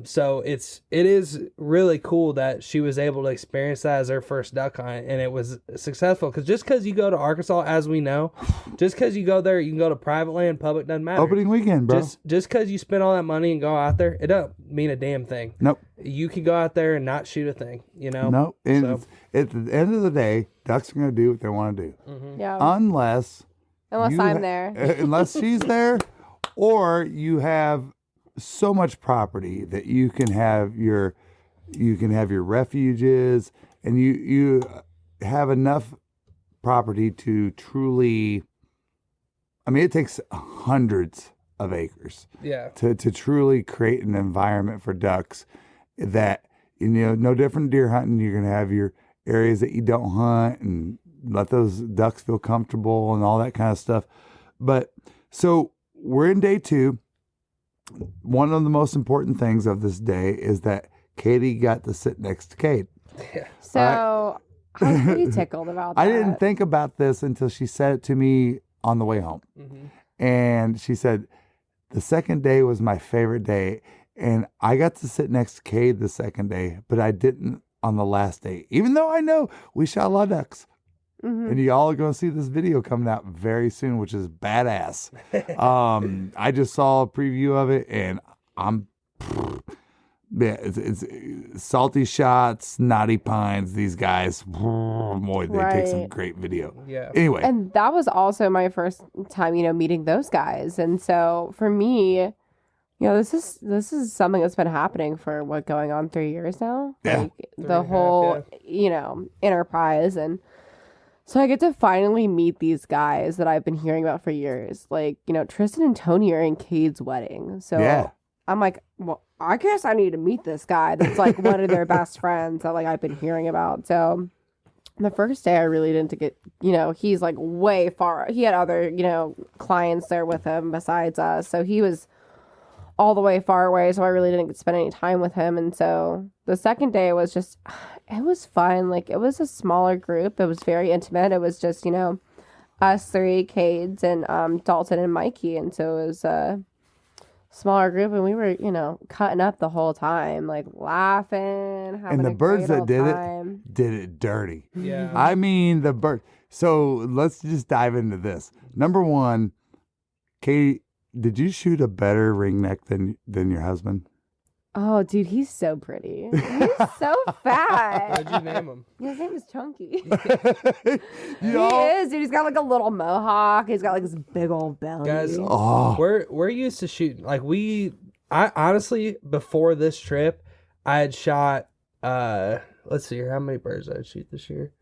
So it is really cool that she was able to experience that as her first duck hunt, and it was successful. Because just because you go to Arkansas, as we know, just because you go there, you can go to private land, public, doesn't matter. Opening weekend, bro. Just because you spend all that money and go out there, it don't mean a damn thing. Nope. You can go out there and not shoot a thing, you know? Nope. And So- at the end of the day, ducks are going to do what they want to do. Yeah. Unless Unless you I'm there. unless she's there, or you have so much property that you can have your refuges, and you have enough property to truly, I mean, it takes hundreds of acres Yeah. to truly create an environment for ducks that, you know, no different than deer hunting. You're going to have your areas that you don't hunt and let those ducks feel comfortable and all that kind of stuff. But so we're in day 2. One of the most important things of this day is that Katie got to sit next to Cade. So I was pretty tickled about that. I didn't think about this until she said it to me on the way home. And she said, the second day was my favorite day. And I got to sit next to Cade the second day, but I didn't on the last day, even though I know we shot a lot of ducks. And you all are going to see this video coming out very soon, which is badass. I just saw a preview of it, and it's salty shots, knotty pines. These guys, boy, they take some Right. great video. Yeah. Anyway, And that was also my first time, you know, meeting those guys. And so for me, you know, this is something that's been happening for going on 3 years now. Yeah. Like and a the half, whole, you know, enterprise. And so I get to finally meet these guys that I've been hearing about for years. Like, you know, Tristan and Tony are in Cade's wedding. So Yeah. I'm like, well, I guess I need to meet this guy that's like one of their best friends that like I've been hearing about. So the first day I really didn't get, he's like way far. He had other, clients there with him besides us. So he was all the way far away. So I really didn't get to spend any time with him. And so the second day was just, it was fun. Like it was a smaller group. It was very intimate. It was just, us three, Cades and Dalton and Mikey. And so it was smaller group, and we were, cutting up the whole time, like laughing, having And the a birds great that old did time. it did it dirty. Yeah. I mean, the bird. So let's just dive into this. Number one, Katie, did you shoot a better ring neck than your husband? Oh, dude, he's so pretty. He's so fat. What'd you name him? His name is Chunky. You He know? is, dude. He's got like a little mohawk. He's got like this big old belly. Guys, Oh, we're used to shooting. Like I honestly, before this trip, I had shot, let's see here, how many birds did I shoot this year?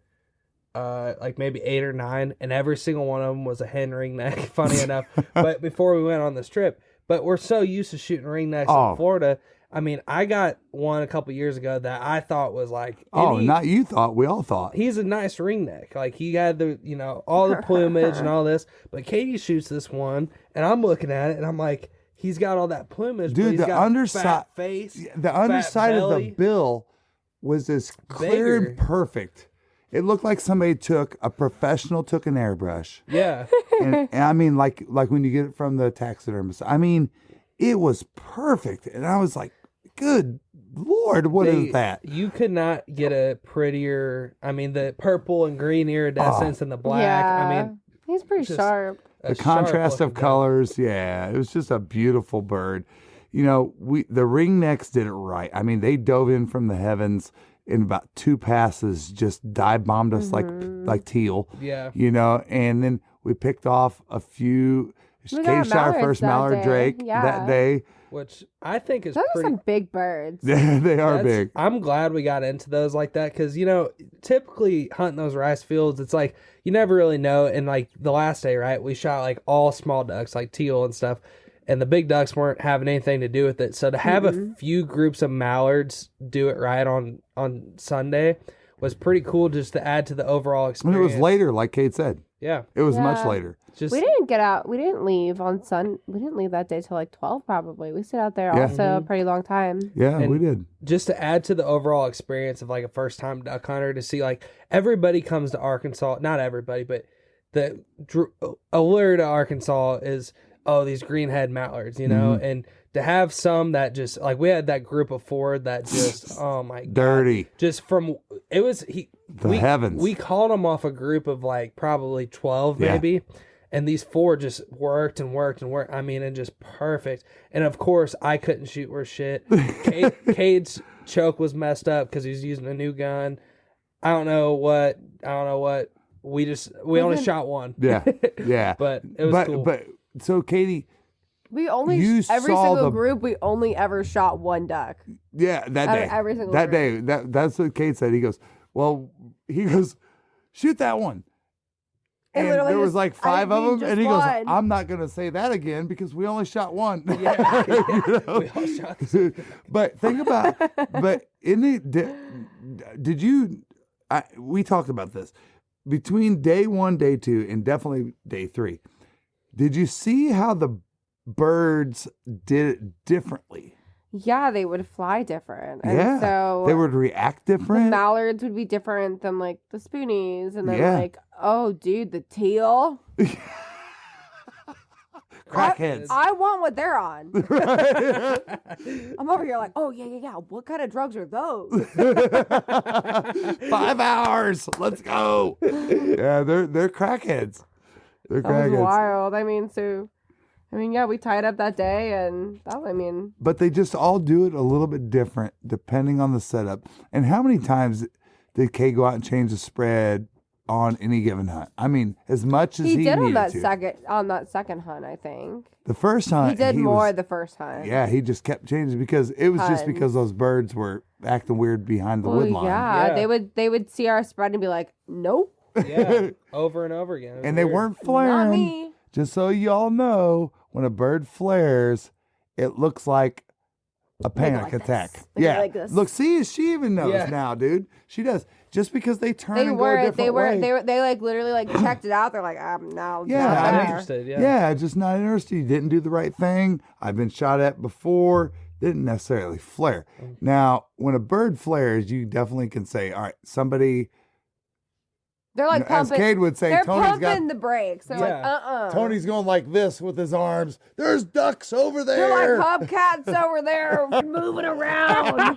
Like maybe 8 or 9, and every single one of them was a hen ring neck, funny enough. But before we went on this trip, but we're so used to shooting ring necks in Florida. I mean, I got one a couple years ago that I thought was like, not you thought, we all thought. he's a nice ring neck. Like he had the, all the plumage and all this. But Katie shoots this one, and I'm looking at it, and I'm like, he's got all that plumage, but Dude, he's the got underside, fat face, the underside of the belly. bill was as clear and Bigger. perfect. It looked like somebody took an airbrush. Yeah. And I mean, like when you get it from the taxidermist. I mean, it was perfect. And I was like, good Lord, what is that? You could not get a prettier. I mean, the purple and green iridescence and the black. Yeah. I mean, he's pretty just- sharp. a The contrast sharp of looking colors, yeah, it was just a beautiful bird. The ringnecks did it right. I mean, they dove in from the heavens in about 2 passes, just dive bombed us like teal. Yeah. And then we picked off a few. We Katie got shot our mallards first that mallard day. drake Yeah. that day. Which I think is Those are pretty. some big birds. They are That's- big. I'm glad we got into those like that because, typically hunting those rice fields, it's like you never really know. And like the last day, right, we shot like all small ducks, like teal and stuff. And the big ducks weren't having anything to do with it. So to have a few groups of mallards do it right on Sunday was pretty cool just to add to the overall And experience. it was later, like Kate said. Yeah. It was much Yeah. later. Just We didn't get out. We didn't leave on We didn't leave that day till like 12 probably. We stayed out there Yeah. also a pretty long time. Yeah, And we did. just to add to the overall experience of like a first time duck hunter to see like everybody comes to Arkansas, not everybody, but the allure to Arkansas is, these greenhead mallards, and to have some that just like we had that group of 4 that just, oh my God, Dirty. just from, it was, Heavens. we called them off a group of like probably 12 Yeah. maybe. And these 4 just worked and worked and worked. I mean, and just perfect. And of course, I couldn't shoot worth shit. Cade's choke was messed up because he was using a new gun. I don't know what. We only shot one. Yeah, yeah. But it was cool. But so Katie, We only You every saw single the- group we only ever shot one duck. yeah, that Out day, of every single that group. day, that's what Kate said. He goes, shoot that one. It And literally there was just- like 5 of mean, them, just and he goes, one. I'm not gonna say that again because we only shot one. Yeah. You know? We all shot the same But think about, did you? We talked about this between day 1, day 2, and definitely day 3. Did you see how the birds did it differently? Yeah, they would fly different. And Yeah, so they would react the different. mallards would be different than like the spoonies. And then Yeah. like, oh dude, the teal. Crackheads. I want what they're on. I'm over here like, oh yeah. What kind of drugs are those? 5 hours. Let's go. Yeah, they're crackheads. They're That was crackheads. wild. Yeah, we tied up that day, and But they just all do it a little bit different depending on the setup. And how many times did Kay go out and change the spread on any given hunt? I mean, as much as he did needed on that second hunt. I think The first hunt, he did more was- the first hunt. Yeah, he just kept changing because it was just Tons. because those birds were acting weird behind the Well, wood line. yeah, Yeah. they would see our spread and be like, nope, Yeah. Over and over again. It was And they weird. weren't not flaring. me. Just so y'all know, when a bird flares, it looks like a panic like attack. this. They go Yeah. like this. Look, see, she even knows Yeah. now, dude. She does. Just because they turn They and go a were, different they were, way. they like literally like checked it out. They're like, I'm now, Yeah, not I'm there. interested. Yeah. Yeah, just not interested. You didn't do the right thing. I've been shot at before. Didn't necessarily flare. Now, when a bird flares, you definitely can say, all right, somebody, They're like as pumping. Cade would say, They're Tony's pumping the brakes. They're like, Yeah. Tony's going like this with his arms. There's ducks over They're there. like hubcats over there moving around.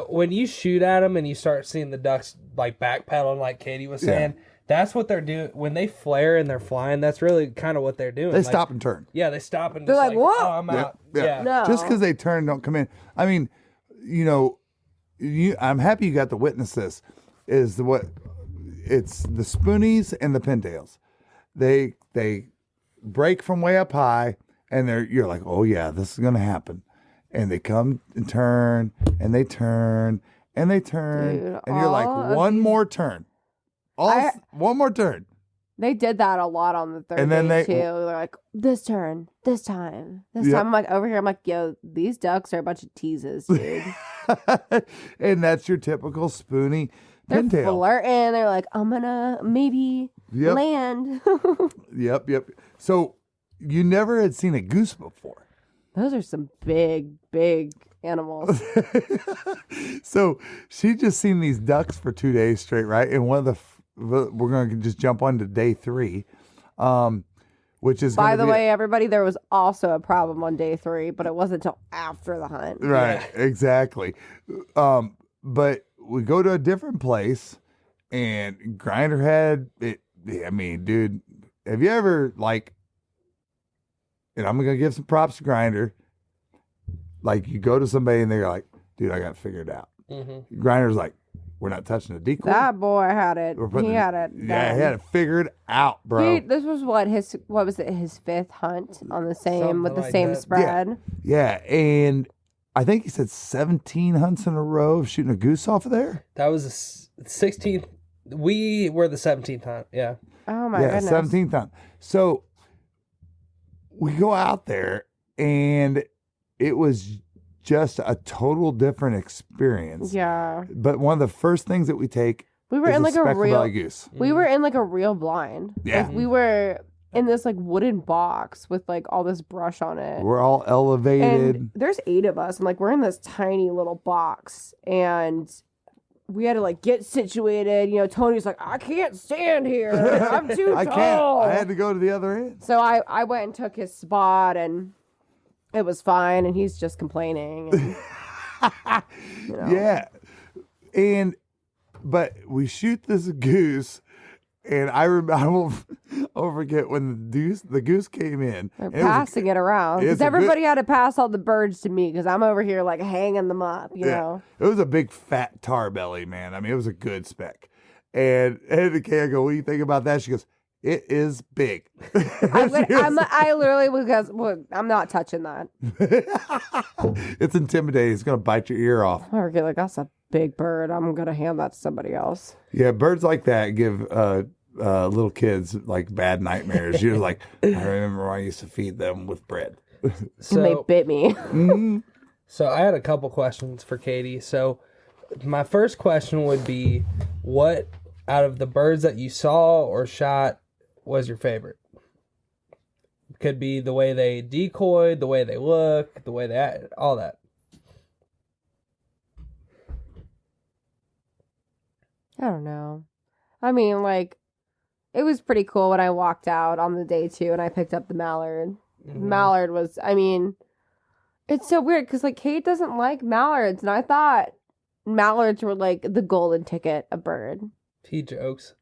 When you shoot at them and you start seeing the ducks like backpedaling, like Katie was saying, that's what they're doing when they flare and they're flying. That's really kind of what they're doing. They Like, stop and turn. Yeah, they stop and They're just like, "Whoa!" Oh, I'm out. Yeah. No. Just because they turn, don't come in. I mean, you know, I'm happy you got to witness this. It's the spoonies and the pintails. They break from way up high, and you're like, oh yeah, this is gonna happen. And they come and turn, and they turn, and they turn, Dude, and you're like, all of one these- more turn. One more turn. They did that a lot on the third And then day they- too. They're like, this turn, this time, this Yep. time. I'm like over here. I'm like, yo, these ducks are a bunch of teases, dude. And that's your typical spoony They're pintail. flirting. They're like, I'm gonna maybe Yep. land. Yep. So you never had seen a goose before. Those are some big animals. So she just seen these ducks for 2 days straight, right? And we're going to just jump on to day 3, which is By gonna the be- way, everybody, there was also a problem on day 3, but it wasn't until after the hunt. Right, exactly. But we go to a different place, and Grinder had it. I mean, dude, have you ever and I'm gonna give some props to Grinder. Like you go to somebody and they're like, "Dude, I got it figured out." Mm-hmm. Grinder's like, "We're not touching the decoy. That boy had it. We're putting He had it. Yeah, down. he had it figured out, bro. This was his 5th hunt on the same Something with the like same that. spread. Yeah, and I think he said 17 hunts in a row of shooting a goose off of there. That was the 16th. We were the 17th hunt. Yeah. Oh my Yeah, goodness. 17th hunt. So we go out there, and it was just a total different experience. Yeah. But one of the first things that we take We were is in like a speckled real belly goose. we were in like a real blind. Yeah. Like, we were in this like wooden box with like all this brush on it. We're all elevated. And there's 8 of us, and like we're in this tiny little box, and we had to like get situated. You know, Tony's like, I can't stand here. I'm too I tall. can't. I had to go to the other end. So I went and took his spot, and it was fine. And he's just complaining. And, you know. Yeah. But we shoot this goose, and I won't forget when the goose came in. They're and it was a- passing it around it's because a good- everybody had to pass all the birds to me because I'm over here like hanging them up, you know. It was a big fat tar belly, man. I mean, it was a good speck. And the Kay, I go, what do you think about that? She goes, it is big. I literally because I'm not touching that. It's intimidating. It's going to bite your ear off. I'm like, that's a big bird. I'm gonna hand that to somebody else. Yeah, birds like that give little kids like bad nightmares. You're like, I remember when I used to feed them with bread. And they So, bit me. so I had a couple questions for Katie. So my first question would be, what out of the birds that you saw or shot was your favorite? Could be the way they decoyed, the way they look, the way they act, all that. I don't know. I mean, like, it was pretty cool when I walked out on the day 2 and I picked up the mallard. Mallard was, I mean, it's so weird because, like, Kate doesn't like mallards, and I thought mallards were, like, the golden ticket of bird. He jokes.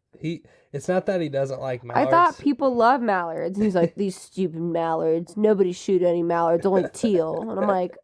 It's not that he doesn't like mallards. I thought people love mallards. And he's like, these stupid mallards. Nobody shoot any mallards, only teal. And I'm like,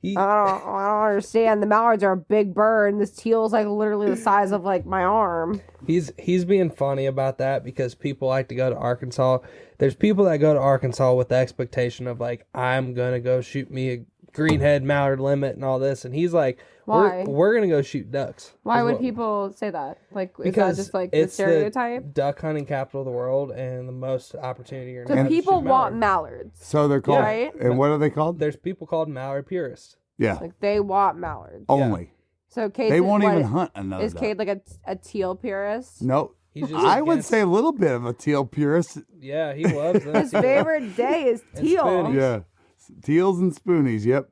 He- I don't understand. The mallards are a big bird, and this teal is like literally the size of like my arm. He's being funny about that because people like to go to Arkansas. There's people that go to Arkansas with the expectation of like, I'm gonna go shoot me greenhead mallard limit and all this, and he's like, Why? we're gonna go shoot ducks. Why Is would what- people say that? Like, is that Because just like the it's stereotype? duck hunting capital of the world and the most opportunity you're gonna So have to people shoot want mallard. mallards. So they're called. Right? And what are they called? There's people called mallard purists. Yeah. Like they want mallards. Only. So Kate, They won't even hunt another. Is duck. Cade like a teal purist? No. He's just I would against- say a little bit of a teal purist. Yeah, he loves them. His favorite day is And teal. spoonies. Yeah. Teals and spoonies. Yep.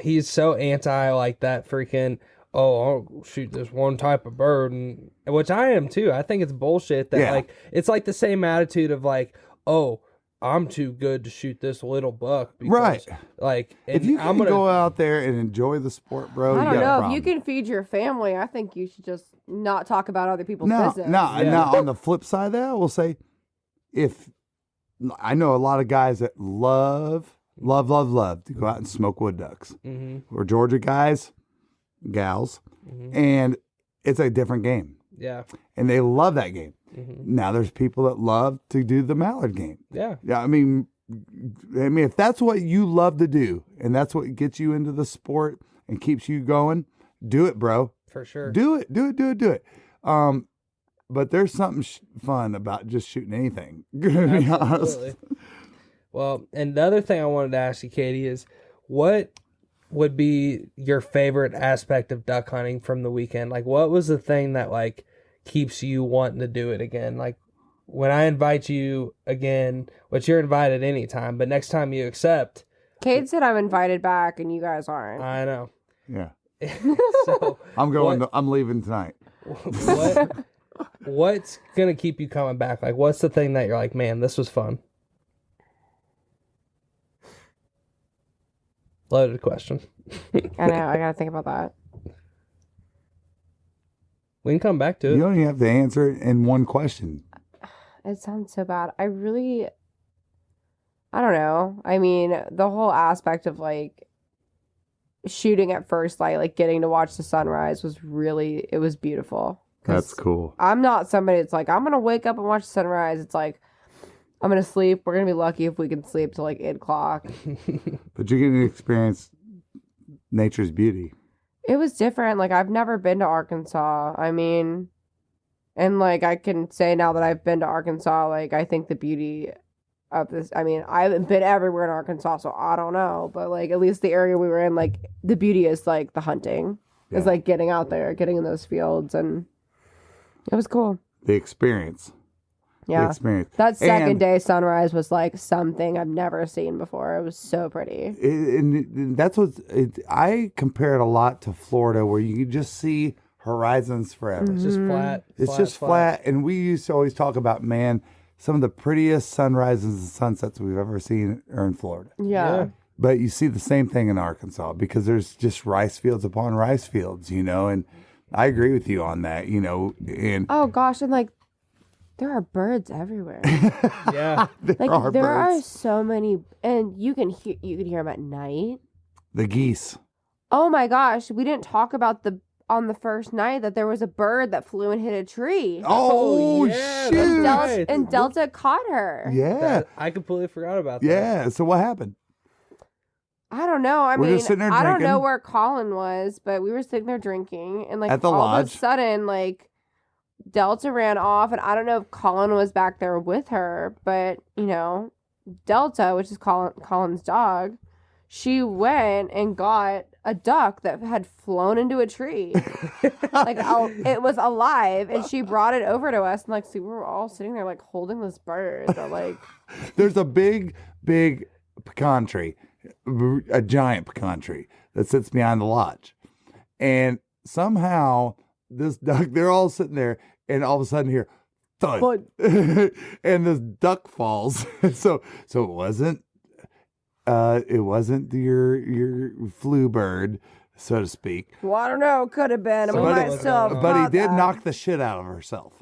He's so anti like that freaking, oh, I'll shoot this one type of bird, and which I am too. I think it's bullshit that Yeah. like it's like the same attitude of like, oh, I'm too good to shoot this little buck because, Right. like, If and you I'm can gonna go out there and enjoy the sport, bro, I you don't got a know. If problem. you can feed your family, I think you should just not talk about other people's No, business. no. Yeah. Now on the flip side of that, I will say, if I know a lot of guys that love to go out and smoke wood ducks. We're Georgia guys, gals, and it's a different game, yeah, and they love that game. Now there's people that love to do the mallard game. yeah, Yeah, I mean, if that's what you love to do, and that's what gets you into the sport and keeps you going, do it, bro. for sure. Do it. But there's something fun about just shooting anything. To be honest. Absolutely. Well, and the other thing I wanted to ask you, Katie, is what would be your favorite aspect of duck hunting from the weekend? Like, what was the thing that like keeps you wanting to do it again? Like, when I invite you again, which you're invited anytime, but next time you accept, Cade said I'm invited back, and you guys aren't. I know. Yeah, So I'm going. I'm leaving tonight. what's gonna keep you coming back? Like, what's the thing that you're like, man, this was fun? Loaded question. I know. I gotta think about that. We can come back to You it. don't even have to answer it in one question. It sounds so bad. I don't know. I mean, the whole aspect of like shooting at first light, like getting to watch the sunrise it was beautiful. 'Cause That's cool. I'm not somebody that's like, I'm going to wake up and watch the sunrise. It's like, I'm going to sleep. We're going to be lucky if we can sleep till like 8 o'clock. But you're getting to experience nature's beauty. It was different. Like, I've never been to Arkansas. I mean, and like, I can say now that I've been to Arkansas, like, I think the beauty of this, I mean, I haven't been everywhere in Arkansas, so I don't know. But like, at least the area we were in, like, the beauty is like the hunting. It's Yeah. like getting out there, getting in those fields, and it was cool. The experience. The Yeah. experience. That second And- day sunrise was like something I've never seen before. It was so pretty. And that's what I compare it a lot to Florida, where you can just see horizons forever. It's just flat. It's just flat. And we used to always talk about, man, some of the prettiest sunrises and sunsets we've ever seen are in Florida. Yeah. But you see the same thing in Arkansas because there's just rice fields upon rice fields, and I agree with you on that, and Oh gosh, and like there are birds everywhere. Yeah. Like are there are birds. so many, and you can hear them at night. The geese. Oh my gosh, we didn't talk about on the first night that there was a bird that flew and hit a tree. Oh, yeah, shoot. that's Delta, right. and Delta caught her. Yeah. I completely forgot about that. Yeah. So what happened? I don't know. I We're mean, just sitting there I don't know drinking. where Colin was, but we were sitting there drinking, and like At the all of a lodge. sudden, like Delta ran off, and I don't know if Colin was back there with her, but Delta, which is Colin's dog, she went and got a duck that had flown into a tree. Like it was alive, and she brought it over to us, and like, so we were all sitting there like holding this bird, but like, There's a big pecan tree, a giant pecan tree that sits behind the lodge. And somehow this duck, they're all sitting there, and all of a sudden here, thud. Thud. And this duck falls. So it wasn't your flu bird, so to speak. well, I don't know, could have been. We Somebody might was still have going on. But he caught did that. knock the shit out of herself.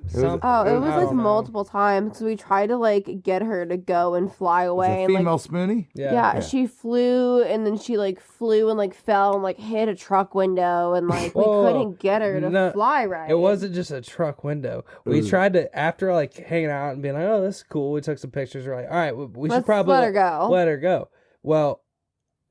Some- Oh, it was I like don't know. multiple times because we tried to like get her to go and fly Was away. a And female like, spoonie? yeah, she flew and then she like flew and like fell and like hit a truck window and like we Whoa. couldn't get her to No, fly right. It wasn't just a truck window. We tried to, after like hanging out and being like, oh, this is cool. We took some pictures. We're like, all right, we should Let's probably let her go. Let her go. Well,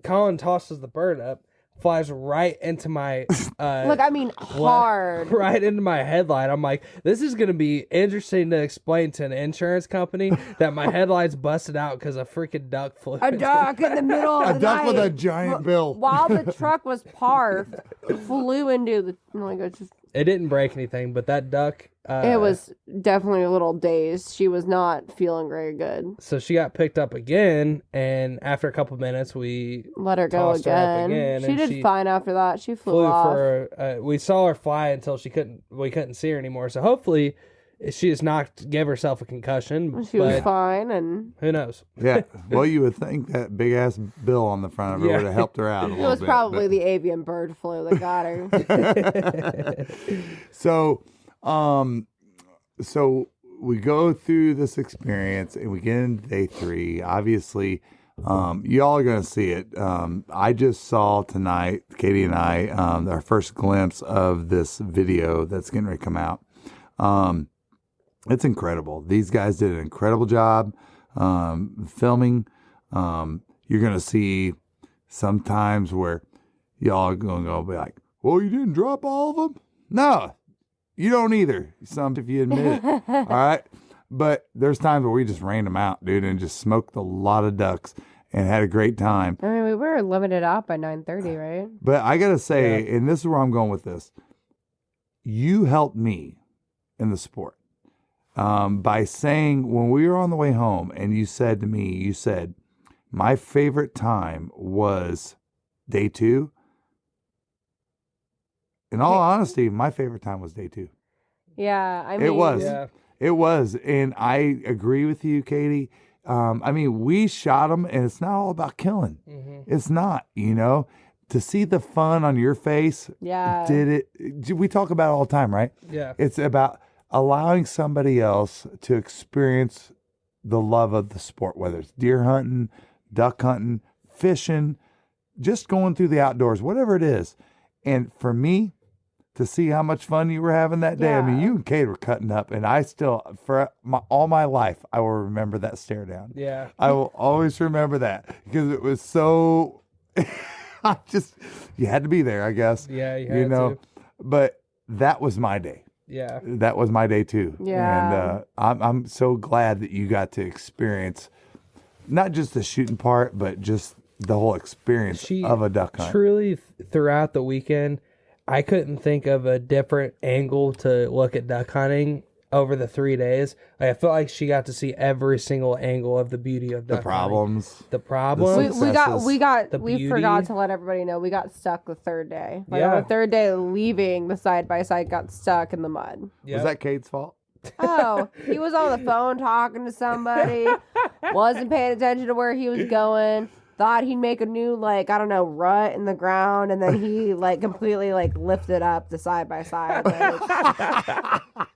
Colin tosses the bird up, flies right into my Look, I mean, hard. right into my headlight. I'm like, this is gonna be interesting to explain to an insurance company that my headlights busted out because a freaking duck flew. A duck in the middle of A the duck night. with a giant bill. While the truck was parked, flew into the. Like, it's just, It didn't break anything, but that duck. it was definitely a little dazed. She was not feeling very good. So she got picked up again, and after a couple minutes, we Let her go tossed her up again. She and did she fine after that. She flew flew off. for. We saw her fly until we couldn't see her anymore. So hopefully, she just give herself a concussion. She was but fine, and who knows? Yeah. Well, you would think that big ass bill on the front of her Yeah. would have helped her out a it little was bit. probably the avian bird flu that got her. So we go through this experience and we get into day 3. Obviously, y'all are going to see it. I just saw tonight, Katie and I, our first glimpse of this video that's getting ready to come out. It's incredible. These guys did an incredible job filming. You're going to see sometimes where y'all are going to be like, well, you didn't drop all of them? No. You don't either, if you admit it. All right? But there's times where we just rained them out, dude, and just smoked a lot of ducks and had a great time. I mean, we were limited out by 9:30, right? But I got to say, and this is where I'm going with this, you helped me in the sport by saying when we were on the way home and you said to me, my favorite time was day 2. In all honesty, my favorite time was day 2. Yeah, I mean, It was. Yeah. It was. And I agree with you, Katie. I mean, we shot them, and it's not all about killing. Mm-hmm. It's not, To see the fun on your face, Yeah. we talk about it all the time, right? Yeah. It's about allowing somebody else to experience the love of the sport, whether it's deer hunting, duck hunting, fishing, just going through the outdoors, whatever it is. And for me, to see how much fun you were having that day. I mean, Yeah. you and Kate were cutting up, and I still, all my life, I will remember that stare down. Yeah. I will always remember that because it was so, you had to be there, I guess. Yeah, you had to. But that was my day. Yeah. That was my day too. Yeah. And I'm so glad that you got to experience not just the shooting part, but just the whole experience of a duck hunt. Truly, throughout the weekend, I couldn't think of a different angle to look at duck hunting over the 3 days. I felt like she got to see every single angle of the beauty of duck The problems. hunting. The problems. We forgot to let everybody know we got stuck the third day. On the third day leaving, the side by side got stuck in the mud. Yep. Was that Kate's fault? Oh, he was on the phone talking to somebody, wasn't paying attention to where he was going. Thought he'd make a new, rut in the ground, and then he, completely, lifted up the side-by-side.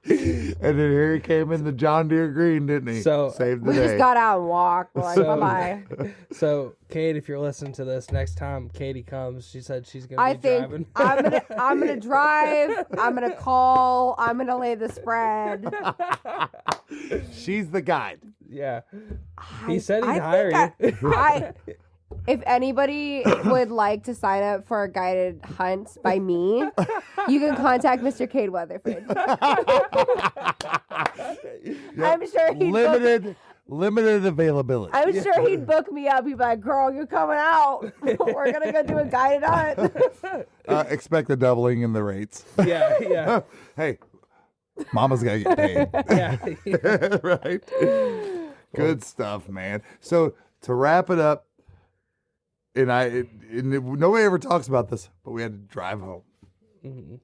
And then here he came in the John Deere green, didn't he? So, saved the We day. just got out and walked. We're like, So- bye-bye. So, Kate, if you're listening to this, next time Katie comes, she said she's going I to be think driving. I'm gonna drive. I'm gonna call. I'm gonna lay the spread. She's the guide. Yeah. He said he'd hire think you. If anybody would like to sign up for a guided hunt by me, you can contact Mr. Cade Weatherford. I'm sure he'd Limited availability. I'm sure he'd book me up. He'd be like, "Girl, you're coming out. We're gonna go do a guided hunt." Expect a doubling in the rates. Yeah, yeah. Hey, mama's got to get paid. Yeah. Right? Good stuff, man. So to wrap it up, nobody ever talks about this, but we had to drive home. Mm-hmm.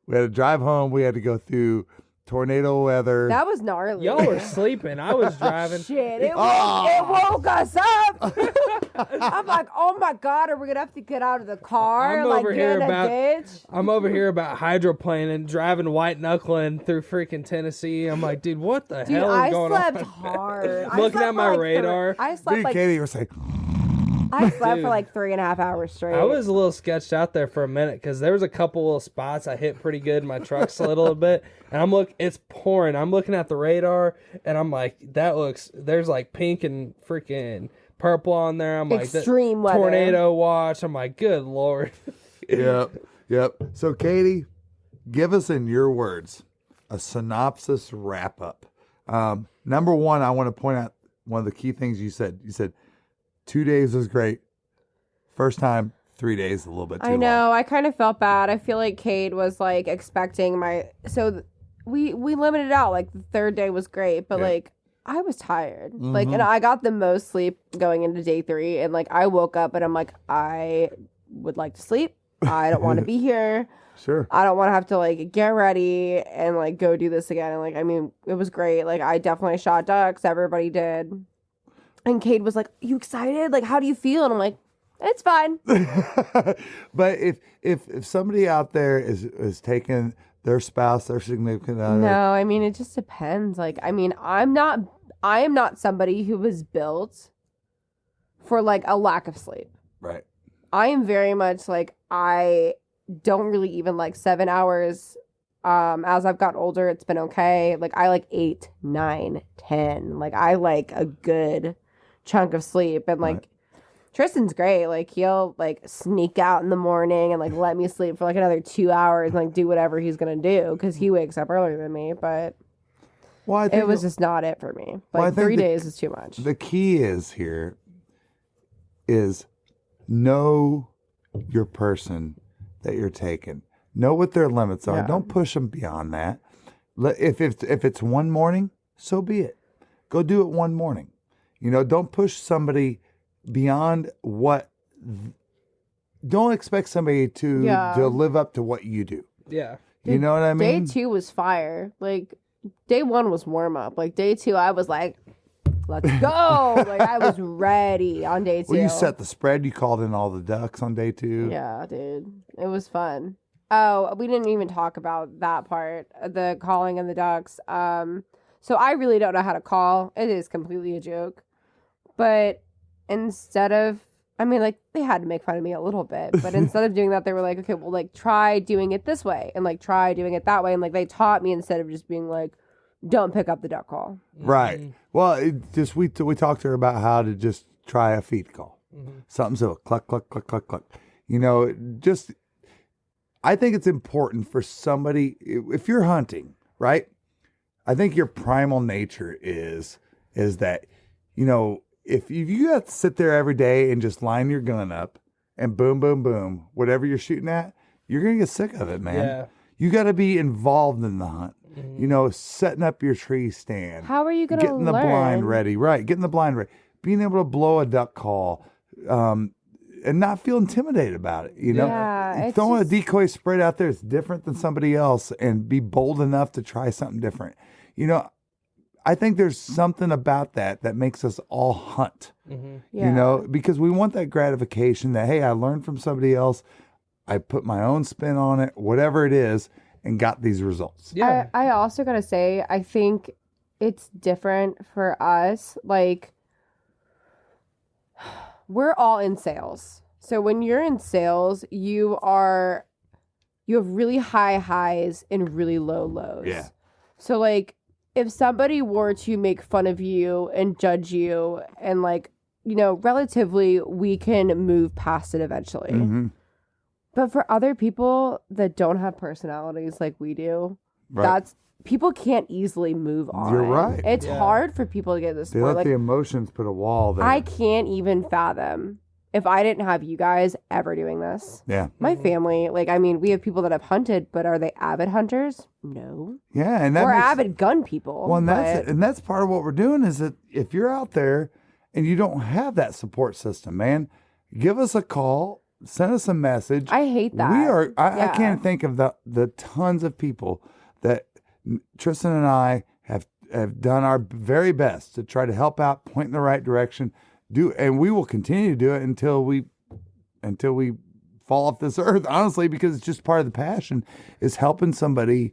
We had to drive home. We had to go through tornado weather. That was gnarly. Y'all were sleeping. I was driving. Shit, it woke us up. I'm like, oh my God, are we gonna have to get out of the car? I'm over get here in a about- ditch? I'm over here about hydroplaning, driving white knuckling through freaking Tennessee. I'm like, dude, what the Dude, hell is I going slept on? hard. I Looking slept at my for radar. I Me slept and like Katie were saying, I slept Dude. for like 3.5 hours straight. I was a little sketched out there for a minute because there was a couple little spots I hit pretty good. My truck slid a little bit, and it's pouring. I'm looking at the radar, and I'm like, there's like pink and freaking purple on there. I'm like, Extreme weather. tornado watch. I'm like, good Lord. Yep. So, Katie, give us in your words a synopsis wrap up. Number one, I want to point out one of the key things you said. You said 2 days was great. First time, 3 days, a little bit too I know. long. I kind of felt bad. I feel like Cade was like expecting we limited it out. Like the third day was great, but Yeah. like I was tired. Like, and I got the most sleep going into day 3, and like I woke up and I'm like, I would like to sleep. I don't want to be here. Sure. I don't want to have to like get ready and like go do this again. And like, I mean, it was great. Like, I definitely shot ducks. Everybody did. And Cade was like, "You excited? Like, how do you feel?" And I'm like, "It's fine." But if somebody out there is taking their spouse, their significant other, No, I mean, it just depends. Like, I mean, I am not somebody who was built for like a lack of sleep. right? I am very much like, I don't really even like 7 hours. As I've got older, it's been okay. Like, I like 8, 9, 10. Like, I like a good chunk of sleep. And like, Right. Tristan's great. Like, he'll like sneak out in the morning and like let me sleep for like another 2 hours and like do whatever he's gonna do because he wakes up earlier than me. But Well, I think it was just not it for me. Well, I Like, think 3 days is too much. the key is know your person that you're taking. Know what their limits are. Yeah. Don't push them beyond that. If it's one morning, so be it. Go do it one morning. Don't push somebody beyond what. Don't expect somebody to live up to what you do. Yeah. You know what I mean? Day 2 was fire. Like, day 1 was warm up. Like, day 2, I was like, let's go. Like, I was ready on day 2. Well, you set the spread. You called in all the ducks on day 2. Yeah, dude. It was fun. Oh, we didn't even talk about that part, the calling and the ducks. So I really don't know how to call. It is completely a joke. But instead of, I mean, like, they had to make fun of me a little bit, but instead of doing that, they were like, okay, well, like, try doing it this way and like try doing it that way. And like, they taught me instead of just being like, don't pick up the duck call. Right. Well, we talked to her about how to just try a feed call. Something simple. Cluck, cluck, cluck, cluck, cluck. I think it's important for somebody, if you're hunting, right? I think your primal nature is that, if you have to sit there every day and just line your gun up and boom, boom, boom, whatever you're shooting at, you're going to get sick of it, man. Yeah. You got to be involved in the hunt. Setting up your tree stand. How are you going to learn? Getting the blind ready. Right. Getting the blind ready. Being able to blow a duck call. And not feel intimidated about it. Yeah, Throwing a decoy spread out there is different than somebody else, and be bold enough to try something different. I think there's something about that makes us all hunt. Yeah. Because we want that gratification that, hey, I learned from somebody else. I put my own spin on it, whatever it is, and got these results. Yeah. I also got to say, I think it's different for us. Like, we're all in sales. So when you're in sales, you have really high highs and really low lows. Yeah. So like, if somebody were to make fun of you and judge you and like, relatively, we can move past it eventually. Mm-hmm. But for other people that don't have personalities like we do, Right. People can't easily move on. You're right. It's hard for people to get this They sport. let Like, the emotions put a wall there. I can't even fathom if I didn't have you guys ever doing this. Yeah. My family, like, I mean, we have people that have hunted, but are they avid hunters? No. Yeah. And that We're makes, avid gun people. Well, and but that's part of what we're doing is that if you're out there and you don't have that support system, man, give us a call, send us a message. I hate that. I Yeah. can't think of the tons of people that Tristan and I have done our very best to try to help out, point in the right direction, and we will continue to do it until we fall off this earth, honestly, because it's just part of the passion is helping somebody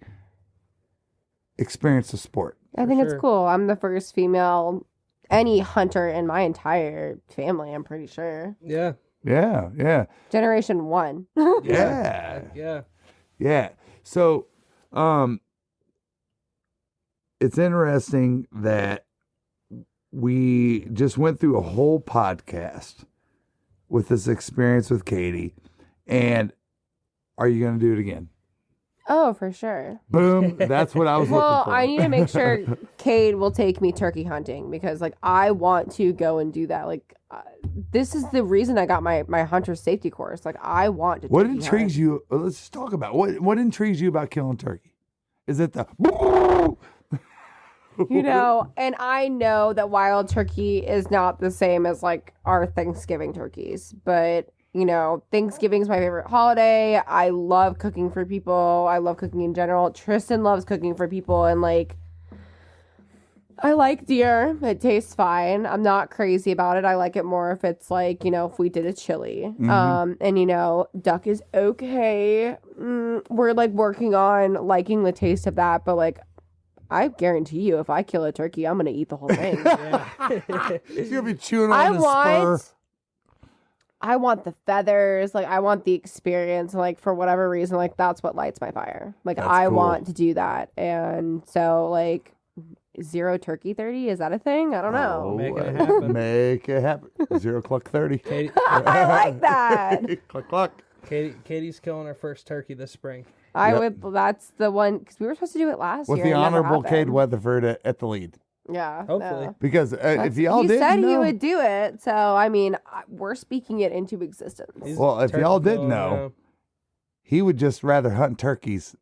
experience the sport. I think it's sure. cool. I'm the first female, any hunter in my entire family, I'm pretty sure. Yeah. Yeah, yeah. Generation 1. Yeah. Yeah. Yeah. So, it's interesting that we just went through a whole podcast with this experience with Katie. And are you going to do it again? Oh, for sure. Boom. That's what I was Well, looking for. I need to make sure Cade will take me turkey hunting because, like, I want to go and do that. Like, this is the reason I got my hunter safety course. Like, I want to. What turkey intrigues hunt. you? Let's just talk about what intrigues you about killing turkey. Is it the You know, and I know that wild turkey is not the same as like our Thanksgiving turkeys, but you know, Thanksgiving is my favorite holiday. I love cooking for people. I love cooking in general. Tristan loves cooking for people, and like, I like deer. It tastes fine. I'm not crazy about it. I like it more if it's like, you know, if we did a chili. And you know, duck is okay. We're like working on liking the taste of that, but like, I guarantee you, if I kill a turkey, I'm gonna eat the whole thing. He's gonna be chewing on the spur. I want the feathers. Like, I want the experience. Like, for whatever reason, like, that's what lights my fire. Like, That's I cool. want to do that. And so, like, 0 turkey 30, is that a thing? I don't know. Make it happen. Make it happen. 0 cluck 30. Katie, I like that. Cluck cluck. Katie's killing her first turkey this spring. I Yep. would. That's the one, because we were supposed to do it last With year. the It never honorable happened. Cade Weatherford at the lead. Yeah. Hopefully. no. Because if y'all he didn't said know, he would do it. So, I mean, we're speaking it into existence. He's Well, if turkey y'all didn't killing, know, he would just rather hunt turkeys,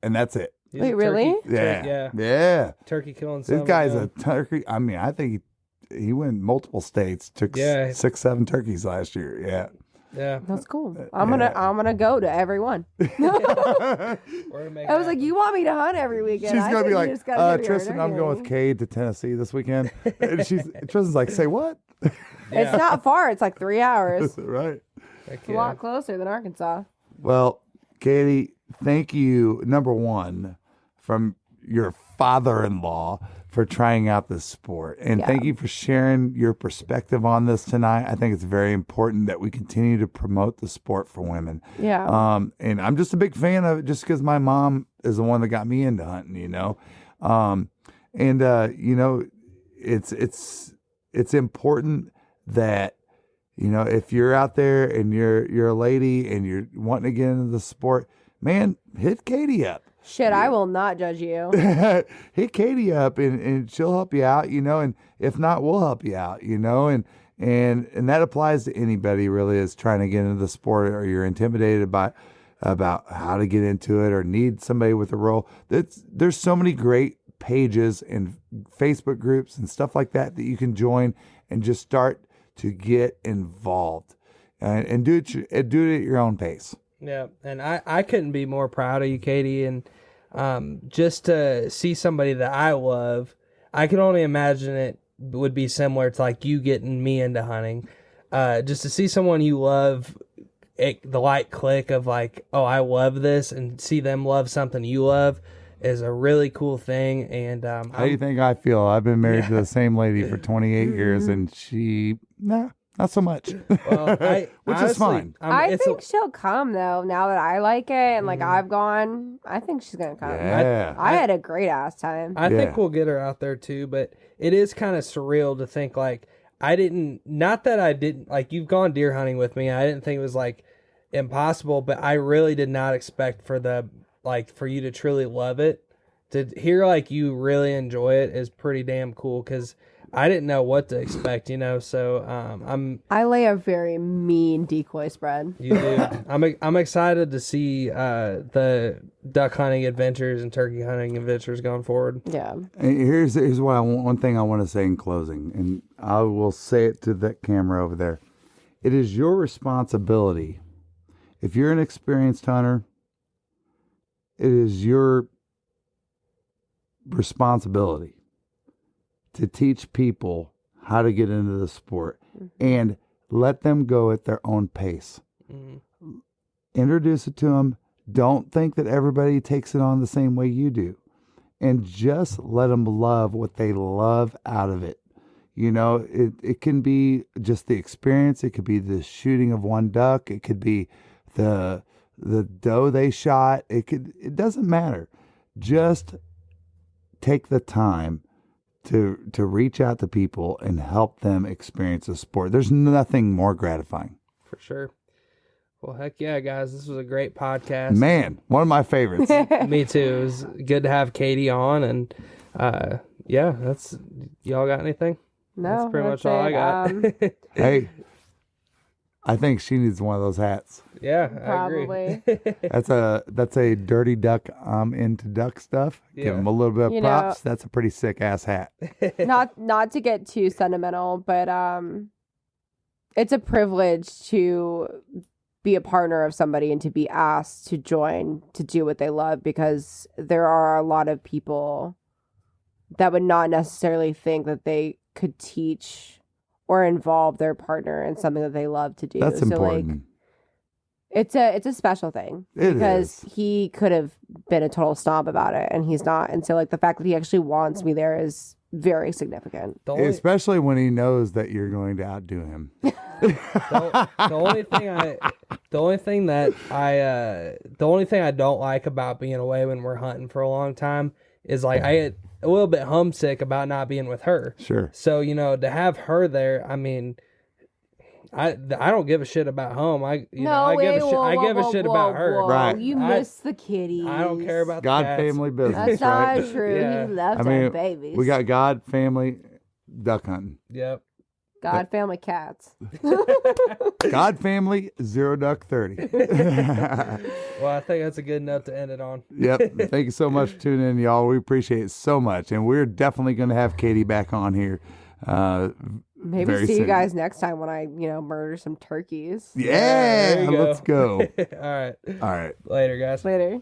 and that's it. he's Wait, a really? Yeah, yeah. Turkey killing. This guy's a a turkey. I mean, I think he went multiple states. Took Yeah. 6, 7 turkeys last year. Yeah. yeah. That's cool. I'm gonna go to every one. We're gonna make I it was like, happen. you want me to hunt every weekend? She's I gonna think be you like, just gotta give me a Tristan, I'm going with turkey." Cade to Tennessee this weekend. And Tristan's like, say what? Yeah. It's not far. It's like 3 hours. Right. Heck It's a lot closer than Arkansas. Well, Katie, thank you, number one, from your father-in-law for trying out this sport. And thank you for sharing your perspective on this tonight. I think it's very important that we continue to promote the sport for women. Yeah. And I'm just a big fan of it just because my mom is the one that got me into hunting, you know. You know, it's important that, you know, if you're out there and you're a lady and you're wanting to get into the sport, man, hit Katie up. Shit, I will not judge you. Hit Katie up and she'll help you out, you know, and if not, we'll help you out, you know, and that applies to anybody really is trying to get into the sport or you're intimidated about how to get into it or need somebody with a role. There's so many great pages and Facebook groups and stuff like that you can join and just start to get involved and do it at your own pace. Yeah, and I couldn't be more proud of you, Katie, and just to see somebody that I love, I can only imagine it would be similar to like you getting me into hunting. Just to see someone you love, the light click of like, oh, I love this, and see them love something you love is a really cool thing. And How do you think I feel? I've been married to the same lady for 28 Mm-hmm. years, and she, not so much. well, Which is fine. I think she'll come though. Now that I like it and like I've gone, I think she's gonna come. Yeah. I had a great ass time. I Yeah. think we'll get her out there too, but it is kind of surreal to think like not that I didn't like you've gone deer hunting with me. I didn't think it was like impossible, but I really did not expect for you to truly love it. To hear like you really enjoy it is pretty damn cool because I didn't know what to expect, you know. So I lay a very mean decoy spread. you do. I'm excited to see the duck hunting adventures and turkey hunting adventures going forward. Yeah. And here's what one thing I want to say in closing, and I will say it to that camera over there. It is your responsibility. If you're an experienced hunter, it is your responsibility to teach people how to get into the sport and let them go at their own pace. Introduce it to them. Don't think that everybody takes it on the same way you do. And just let them love what they love out of it. You know, it can be just the experience. It could be the shooting of one duck. It could be the doe they shot. It doesn't matter. Just take the time to reach out to people and help them experience a sport. There's nothing more gratifying. For sure. Well, heck yeah, guys. This was a great podcast. Man, one of my favorites. Me too. It was good to have Katie on. And yeah, y'all got anything? No, that's pretty much all I got. Hey, I think she needs one of those hats. Yeah, probably. I agree. That's a dirty duck. I'm into duck stuff. Give Yeah. him a little bit of props. That's a pretty sick ass hat. Not to get too sentimental, but it's a privilege to be a partner of somebody and to be asked to join to do what they love, because there are a lot of people that would not necessarily think that they could teach or involve their partner in something that they love to do. That's important. Like, it's a special thing because he could have been a total snob about it, and he's not. And so, like, the fact that he actually wants me there is very significant. Especially when he knows that you're going to outdo him. The only thing I don't like about being away when we're hunting for a long time is, like, I get a little bit homesick about not being with her. Sure. So, to have her there, I mean, I don't give a shit about home. I give a shit about her. Right. You miss the kitties. I don't care about God, the cats. family business. That's not right? true. Yeah. He left our babies. we got God, family, duck hunting. Yep. God, family, cats. God, family, 0 duck 30. Well, I think that's a good note to end it on. Yep. Thank you so much for tuning in, y'all. We appreciate it so much. And we're definitely going to have Katie back on here. Maybe very see soon. you guys next time when I, murder some turkeys. Yeah. there you go. Let's go. All right. All right. Later, guys. Later.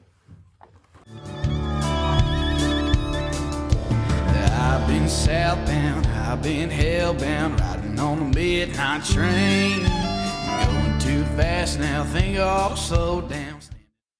I've been southbound, I've been hellbound, riding on a midnight train. Going too fast now, think I'll slow down.